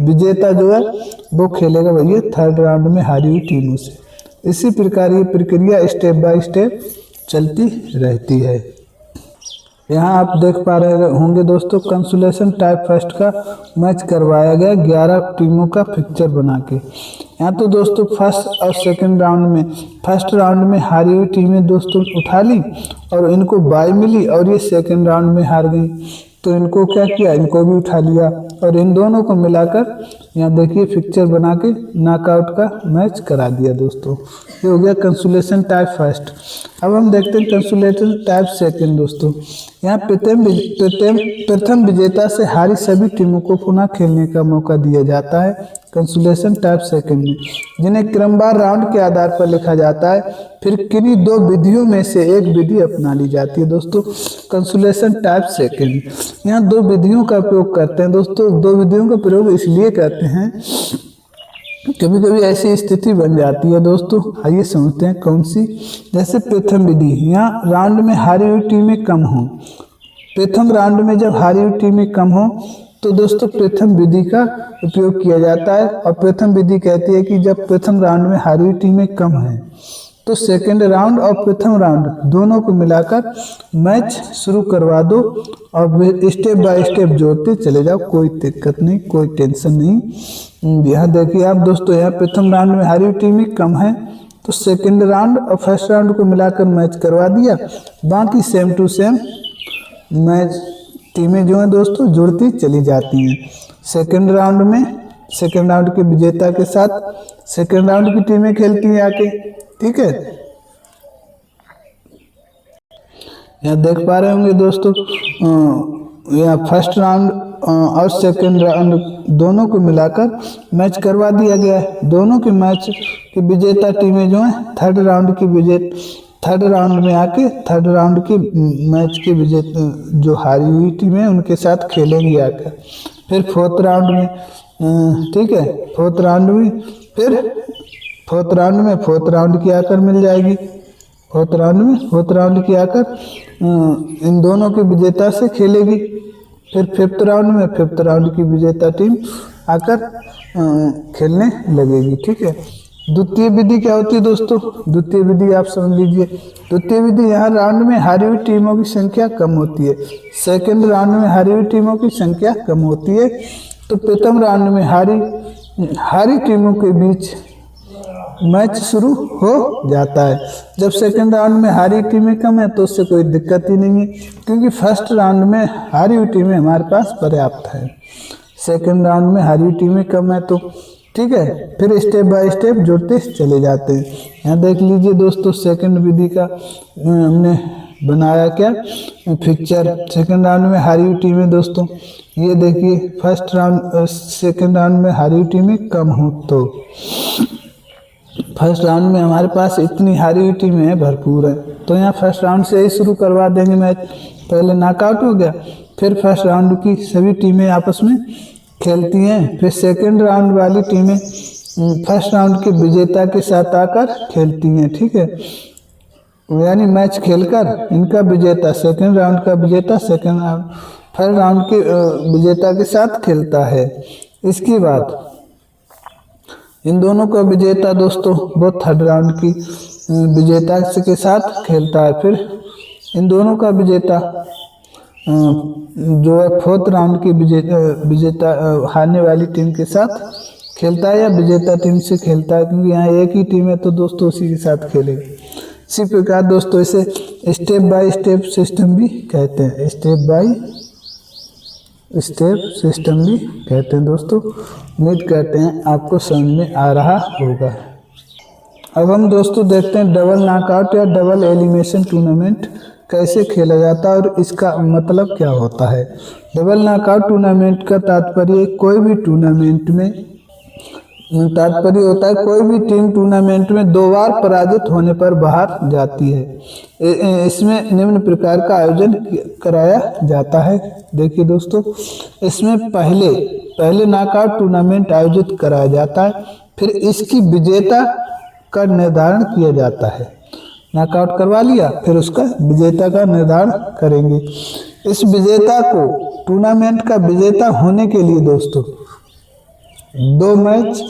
विजेता जो है वो खेलेगा भैया थर्ड राउंड में हारी हुई टीमों से। इसी प्रकार ये प्रक्रिया स्टेप बाय स्टेप चलती रहती है। यहाँ आप देख पा रहे होंगे दोस्तों, कंसोलेशन टाइप फर्स्ट का मैच करवाया गया 11 टीमों का पिक्चर बना के। यहाँ तो दोस्तों फर्स्ट और सेकंड राउंड में फर्स्ट राउंड में हारी हुई टीमें दोस्तों उठा ली और इनको बाई मिली और ये सेकंड राउंड में हार गई, तो इनको क्या किया, इनको भी उठा लिया और इन दोनों को मिलाकर यहाँ देखिए पिक्चर बना के नॉकआउट का मैच करा दिया दोस्तों। ये हो गया कंसोलेशन टाइप फर्स्ट। अब हम देखते हैं कंसोलेशन टाइप सेकंड दोस्तों। यहाँ प्रथम विजेता से हारी सभी टीमों को पुनः खेलने का मौका दिया जाता है कंसोलेशन टाइप सेकंड में, जिन्हें क्रमवार राउंड के आधार पर लिखा जाता है। फिर किन्हीं 2 विधियों में से एक विधि अपना ली जाती है दोस्तों कंसोलेशन टाइप सेकंड। यहाँ 2 विधियों का प्रयोग करते हैं दोस्तों। 2 विधियों का प्रयोग इसलिए करते हैं, कभी कभी ऐसी स्थिति बन जाती है दोस्तों। आइए समझते हैं कौन सी। जैसे प्रथम विधि, यहाँ राउंड में हारी हुई टीमें कम हों। प्रथम राउंड में जब हारी हुई टीमें कम हों तो दोस्तों प्रथम विधि का उपयोग किया जाता है। और प्रथम विधि कहती है कि जब प्रथम राउंड में हारी हुई टीमें कम हैं तो सेकंड राउंड और प्रथम राउंड दोनों को मिलाकर मैच शुरू करवा दो और स्टेप बाय स्टेप जोड़ते चले जाओ, कोई दिक्कत नहीं, कोई टेंशन नहीं। यहाँ देखिए आप दोस्तों, यहाँ प्रथम राउंड में हारी हुई टीमें कम हैं तो सेकंड राउंड और फर्स्ट राउंड को मिलाकर मैच करवा दिया, बाकी सेम टू सेम मैच टीमें जो हैं दोस्तों जुड़ती चली जाती हैं। सेकंड राउंड में सेकंड राउंड के विजेता के साथ सेकंड राउंड की टीमें खेलती हैं आके। ठीक है, यहाँ देख पा रहे होंगे दोस्तों, यहाँ फर्स्ट राउंड और सेकंड राउंड दोनों को मिलाकर मैच करवा दिया गया है। दोनों के मैच की विजेता टीमें जो हैं थर्ड राउंड में आके थर्ड राउंड के मैच के विजेता जो हारी हुई टीमें उनके साथ खेलेंगी आकर। फिर फोर्थ राउंड में ठीक है, फोर्थ राउंड में फिर फोर्थ राउंड की आकर मिल जाएगी। फोर्थ राउंड की आकर इन दोनों के विजेता से खेलेगी। फिर फिफ्थ राउंड की विजेता टीम आकर खेलने लगेगी। ठीक है, द्वितीय विधि क्या होती है दोस्तों? द्वितीय विधि आप समझ लीजिए। द्वितीय विधि, यहाँ राउंड में हारी हुई टीमों की संख्या कम होती है। सेकंड राउंड में हारी हुई टीमों की संख्या कम होती है तो प्रथम राउंड में हारी टीमों के बीच मैच शुरू हो जाता है। जब सेकंड राउंड में हारी टीमें कम है तो उससे कोई दिक्कत ही नहीं है, क्योंकि फर्स्ट राउंड में हारी हुई टीमें हमारे पास पर्याप्त है। सेकंड राउंड में हारी हुई टीमें कम है तो ठीक है। फिर स्टेप बाय स्टेप जोड़ते चले जाते हैं। यहाँ देख लीजिए दोस्तों, सेकंड विधि का हमने बनाया क्या पिक्चर। सेकंड राउंड में हारी हुई टीमें दोस्तों, ये देखिए फर्स्ट राउंड सेकंड राउंड में हारी हुई टीमें कम हो, तो फर्स्ट राउंड में हमारे पास इतनी हारी हुई टीमें हैं भरपूर है, तो यहाँ फर्स्ट राउंड से ही शुरू करवा देंगे मैच। पहले नॉकआउट हो गया, फिर फर्स्ट राउंड की सभी टीमें आपस में खेलती हैं, फिर सेकंड राउंड वाली टीमें फर्स्ट राउंड के विजेता के साथ आकर खेलती हैं, ठीक है। यानी मैच खेलकर इनका विजेता सेकंड राउंड का विजेता सेकंड राउंड थर्ड राउंड के विजेता के साथ खेलता है। इसके बाद इन दोनों का विजेता दोस्तों वो थर्ड राउंड की विजेता के साथ खेलता है। फिर इन दोनों का विजेता जो है फोर्थ राउंड की विजेता हारने वाली टीम के साथ खेलता है या विजेता टीम से खेलता है, क्योंकि यहाँ एक ही टीम है तो दोस्तों उसी के साथ खेलेगी। इसी प्रकार दोस्तों इसे स्टेप बाय स्टेप सिस्टम भी कहते हैं, स्टेप बाय स्टेप सिस्टम भी कहते हैं दोस्तों। उम्मीद करते हैं आपको समझ में आ रहा होगा। अब हम दोस्तों देखते हैं डबल नॉकआउट या डबल एलिमिनेशन टूर्नामेंट कैसे खेला जाता है और इसका मतलब क्या होता है। डबल नॉकआउट टूर्नामेंट का तात्पर्य कोई भी टूर्नामेंट में तात्पर्य होता है कोई भी टीम टूर्नामेंट में 2 बार पराजित होने पर बाहर जाती है। इसमें निम्न प्रकार का आयोजन कराया जाता है। देखिए दोस्तों, इसमें पहले नॉकआउट टूर्नामेंट आयोजित कराया जाता है, फिर इसकी विजेता का निर्धारण किया जाता है। नॉकआउट करवा लिया, फिर उसका विजेता का निर्धारण करेंगे। इस विजेता को टूर्नामेंट का विजेता होने के लिए दोस्तों 2 मैच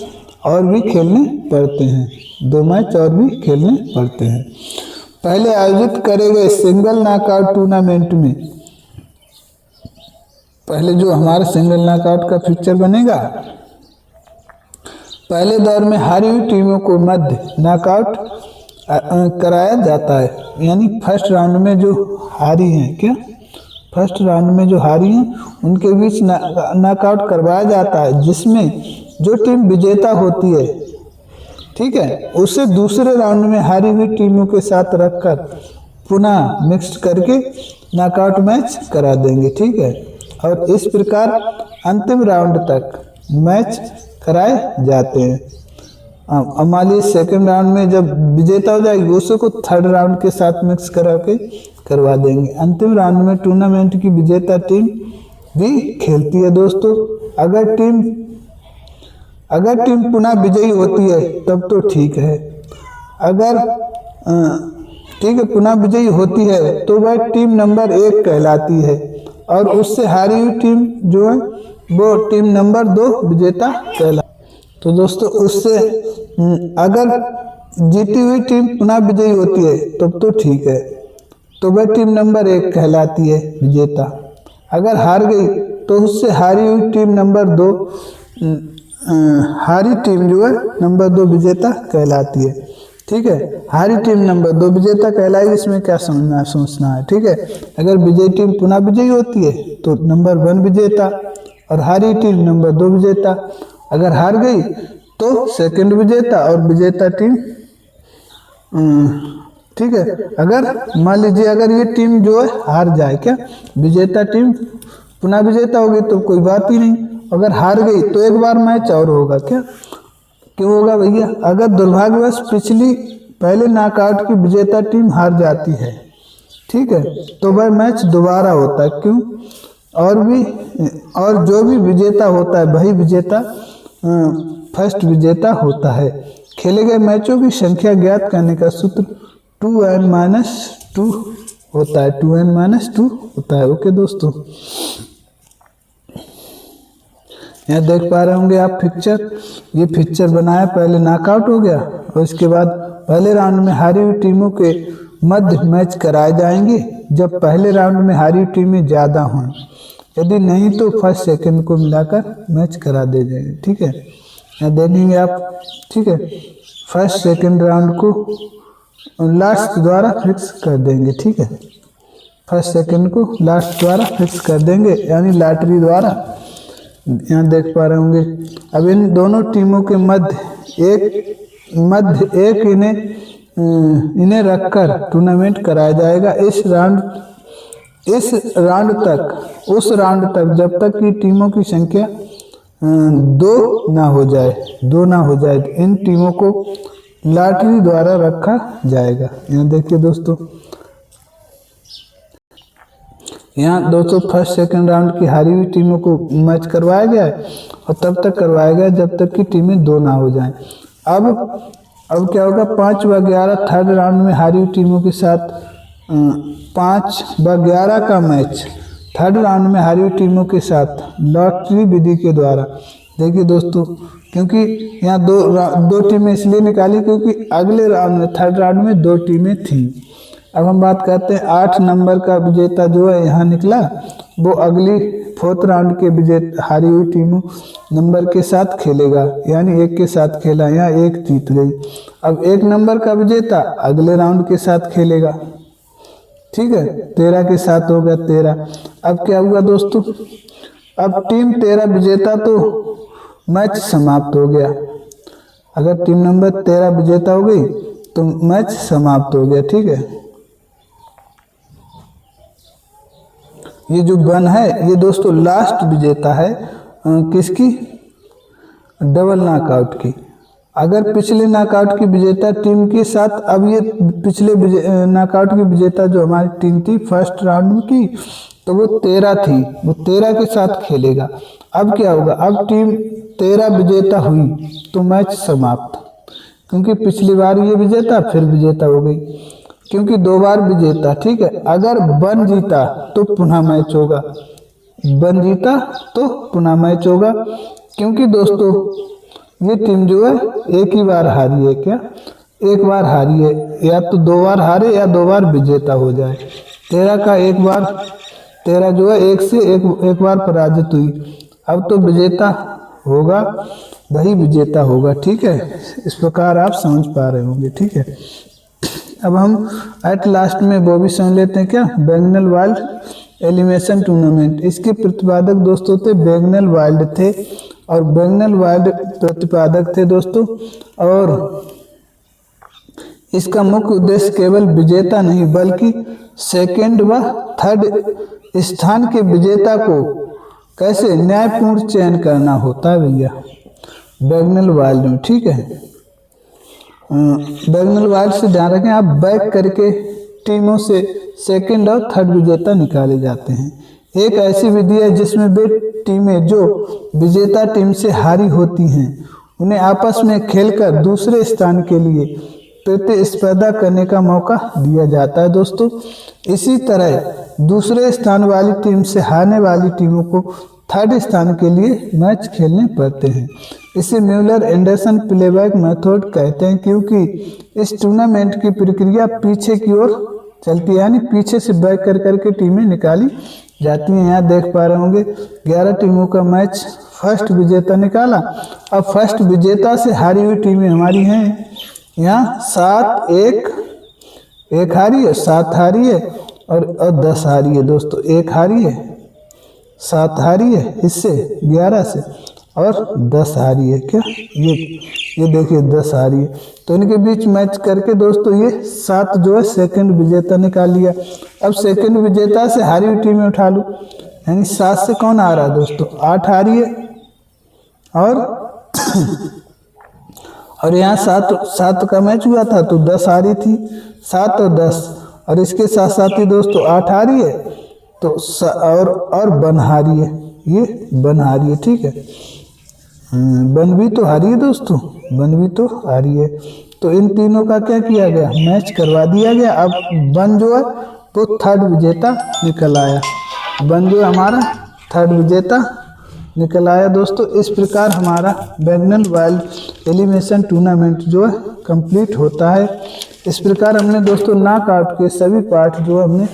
और भी खेलने पड़ते हैं, 2 मैच और भी खेलने पड़ते हैं। पहले आयोजित करे गए सिंगल नॉकआउट टूर्नामेंट में पहले जो हमारा सिंगल नॉकआउट का पिक्चर बनेगा, पहले दौर में हारी हुई टीमों को मध्य नॉकआउट कराया जाता है। यानी फर्स्ट राउंड में जो हारी हैं फर्स्ट राउंड में जो हारी हैं उनके बीच नॉकआउट करवाया जाता है, जिसमें जो टीम विजेता होती है, ठीक है, उसे दूसरे राउंड में हारी हुई टीमों के साथ रखकर पुनः मिक्स करके नॉकआउट मैच करा देंगे, ठीक है। और इस प्रकार अंतिम राउंड तक मैच कराए जाते हैं। अब मान लीजिए सेकेंड राउंड में जब विजेता हो जाएगी उसे को थर्ड राउंड के साथ मिक्स करा के करवा देंगे। अंतिम राउंड में टूर्नामेंट की विजेता टीम भी खेलती है दोस्तों। अगर टीम पुनः विजयी होती है तब तो ठीक है, अगर ठीक है पुनः विजयी होती है तो वह टीम नंबर 1 कहलाती है और उससे हारी हुई टीम जो है वो टीम नंबर 2 विजेता कहलाती है। तो दोस्तों उससे अगर जीती हुई टीम पुनः विजयी होती है तब तो ठीक है, तो वह टीम नंबर 1 कहलाती है विजेता। अगर हार गई तो उससे हारी हुई टीम नंबर 2 हारी टीम जो है नंबर 2 विजेता कहलाती है, ठीक है। हारी टीम नंबर 2 विजेता कहलाई, इसमें क्या सोचना है, ठीक है। अगर विजयी टीम पुनः विजयी होती है तो नंबर 1 विजेता और हारी टीम नंबर 2 विजेता। अगर हार गई तो सेकंड विजेता और विजेता टीम, ठीक है। अगर मान लीजिए अगर ये टीम जो है हार जाए, विजेता टीम पुनः विजेता होगी तो कोई बात ही नहीं। अगर हार गई तो एक बार मैच और होगा, क्यों होगा भैया? अगर दुर्भाग्यवश पहले नॉकआउट की विजेता टीम हार जाती है, ठीक है, तो वह मैच दोबारा होता है। क्यों? और जो भी विजेता होता है वही विजेता फर्स्ट विजेता होता है। खेले गए मैचों की संख्या ज्ञात करने का सूत्र 2n-2 होता है, 2n-2 होता है। ओके दोस्तों, यहाँ देख पा रहे होंगे आप पिक्चर, ये पिक्चर बनाया, पहले नॉकआउट हो गया और इसके बाद पहले राउंड में हारी हुई टीमों के मध्य मैच कराए जाएंगे जब पहले राउंड में हारी हुई टीमें ज़्यादा हों। यदि नहीं तो फर्स्ट सेकंड को मिलाकर मैच करा दे जाएंगे, ठीक है। यहाँ देखेंगे आप, ठीक है, फर्स्ट सेकंड राउंड को लास्ट द्वारा फिक्स कर देंगे, ठीक है। फर्स्ट सेकंड को लास्ट द्वारा फिक्स कर देंगे, यानी लॉटरी द्वारा यहाँ देख पा रहे होंगे। अब इन दोनों टीमों के मध्य एक इन्हें रखकर टूर्नामेंट कराया जाएगा उस राउंड तक जब तक कि टीमों की संख्या 2 ना हो जाए तो इन टीमों को लॉटरी द्वारा रखा जाएगा। यहाँ देखिए दोस्तों, यहाँ दोस्तों फर्स्ट सेकंड राउंड की हारी हुई टीमों को मैच करवाया गया है और तब तक करवाया गया जब तक कि टीमें 2 ना हो जाएं। अब क्या होगा, 5 व 11 थर्ड राउंड में हारी हुई टीमों के साथ 5 व 11 का मैच थर्ड राउंड में हारी हुई टीमों के साथ लॉटरी विधि के द्वारा। देखिए दोस्तों, क्योंकि यहाँ दो टीमें इसलिए निकाली क्योंकि अगले राउंड में थर्ड राउंड में 2 टीमें थीं। अब हम बात करते हैं 8 नंबर का विजेता जो है यहाँ निकला, वो अगली 4th राउंड के विजेता हारी हुई टीमों नंबर के साथ खेलेगा, यानी 1 के साथ खेला, यहाँ 1 जीत गई। अब 1 नंबर का विजेता अगले राउंड के साथ खेलेगा, ठीक है, 13 के साथ हो गया 13। अब क्या हुआ दोस्तों, अब टीम 13 विजेता तो मैच समाप्त हो गया। अगर टीम नंबर 13 विजेता हो गई तो मैच समाप्त हो गया, ठीक है। ये जो 1 है ये दोस्तों लास्ट विजेता है किसकी, डबल नॉकआउट की। अगर पिछले नॉकआउट की विजेता टीम के साथ, अब ये पिछले नॉकआउट की विजेता जो हमारी टीम थी फर्स्ट राउंड की, तो वो 13 थी, वो 13 के साथ खेलेगा। अब क्या होगा, अब टीम 13 विजेता हुई तो मैच समाप्त, क्योंकि पिछली बार ये विजेता फिर विजेता हो गई, क्योंकि 2 बार विजेता, ठीक है। अगर 1 जीता तो पुनः मैच होगा, 1 जीता तो पुनः मैच होगा, क्योंकि दोस्तों ये टीम जो है एक ही बार हारी है, क्या एक बार हारी है, या तो 2 बार हारे या 2 बार विजेता हो जाए। 13 का एक बार, 13 जो है एक बार पराजित हुई, अब तो विजेता होगा, वही विजेता होगा, ठीक है। इस प्रकार आप समझ पा रहे होंगे, ठीक है। अब हम एट लास्ट में वो भी समझ लेते हैं, क्या बैंगनल वाइल्ड एलिमिनेशन टूर्नामेंट। इसके प्रतिपादक दोस्तों थे बैंगनल वाइल्ड थे, और बैंगनल वाइल्ड प्रतिपादक थे दोस्तों, और इसका मुख्य उद्देश्य केवल विजेता नहीं बल्कि सेकंड व थर्ड स्थान के विजेता को कैसे न्यायपूर्ण चयन करना होता है भैया बैंगनल वाइल्ड में, ठीक है। बैंगनल वाइल्ड से ध्यान रखें आप, बैक करके टीमों से सेकंड और थर्ड विजेता निकाले जाते हैं। एक ऐसी विधि है जिसमें वे टीमें जो विजेता टीम से हारी होती हैं उन्हें आपस में खेलकर दूसरे स्थान के लिए प्रतिस्पर्धा करने का मौका दिया जाता है दोस्तों। इसी तरह दूसरे स्थान वाली टीम से हारने वाली टीमों को थर्ड स्थान के लिए मैच खेलने पड़ते हैं। इसे म्यूलर एंडरसन प्लेबैक मेथड कहते हैं, क्योंकि इस टूर्नामेंट की प्रक्रिया पीछे की ओर चलती है, यानी पीछे से बैक कर करके टीमें निकाली जाती हैं। यहाँ देख पा रहे होंगे 11 टीमों का मैच फर्स्ट विजेता निकाला। अब फर्स्ट विजेता से हारी हुई टीमें हमारी हैं यहाँ 7-1 हारी है, 7 हारी है और 10 हारी है दोस्तों। 1 हारी है, 7 हारी है इससे 11 से, और 10 हारी है, क्या ये देखिए 10 हारी है। तो इनके बीच मैच करके दोस्तों ये 7 जो है सेकंड विजेता निकाल लिया। अब सेकंड विजेता से हारी हुई टीमें उठा लूँ, यानी 7 से कौन आ रहा है दोस्तों, 8 हारी है, और यहाँ 7 का मैच हुआ था तो 10 हारी थी, 7 और 10, और इसके साथ साथ ही दोस्तों 8 हारी है तो और 1 हारी है, ये 1 हारी है, ठीक है। 1 भी तो हारी है दोस्तों, 1 भी तो हारी है। तो इन तीनों का क्या किया गया, मैच करवा दिया गया। अब 1 जो है वो थर्ड विजेता निकल आया, 1 जो हमारा थर्ड विजेता निकल आया दोस्तों। इस प्रकार हमारा बैंगनल वाइल्ड एलिमिनेशन टूर्नामेंट जो है कंप्लीट होता है। इस प्रकार हमने दोस्तों नॉकआउट के सभी पार्ट जो हमने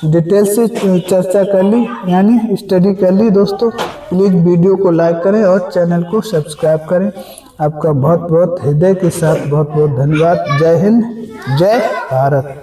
डिटेल से चर्चा कर ली, यानी स्टडी कर ली दोस्तों। प्लीज़ वीडियो को लाइक करें और चैनल को सब्सक्राइब करें। आपका बहुत बहुत हृदय के साथ बहुत बहुत धन्यवाद। जय हिंद, जय भारत।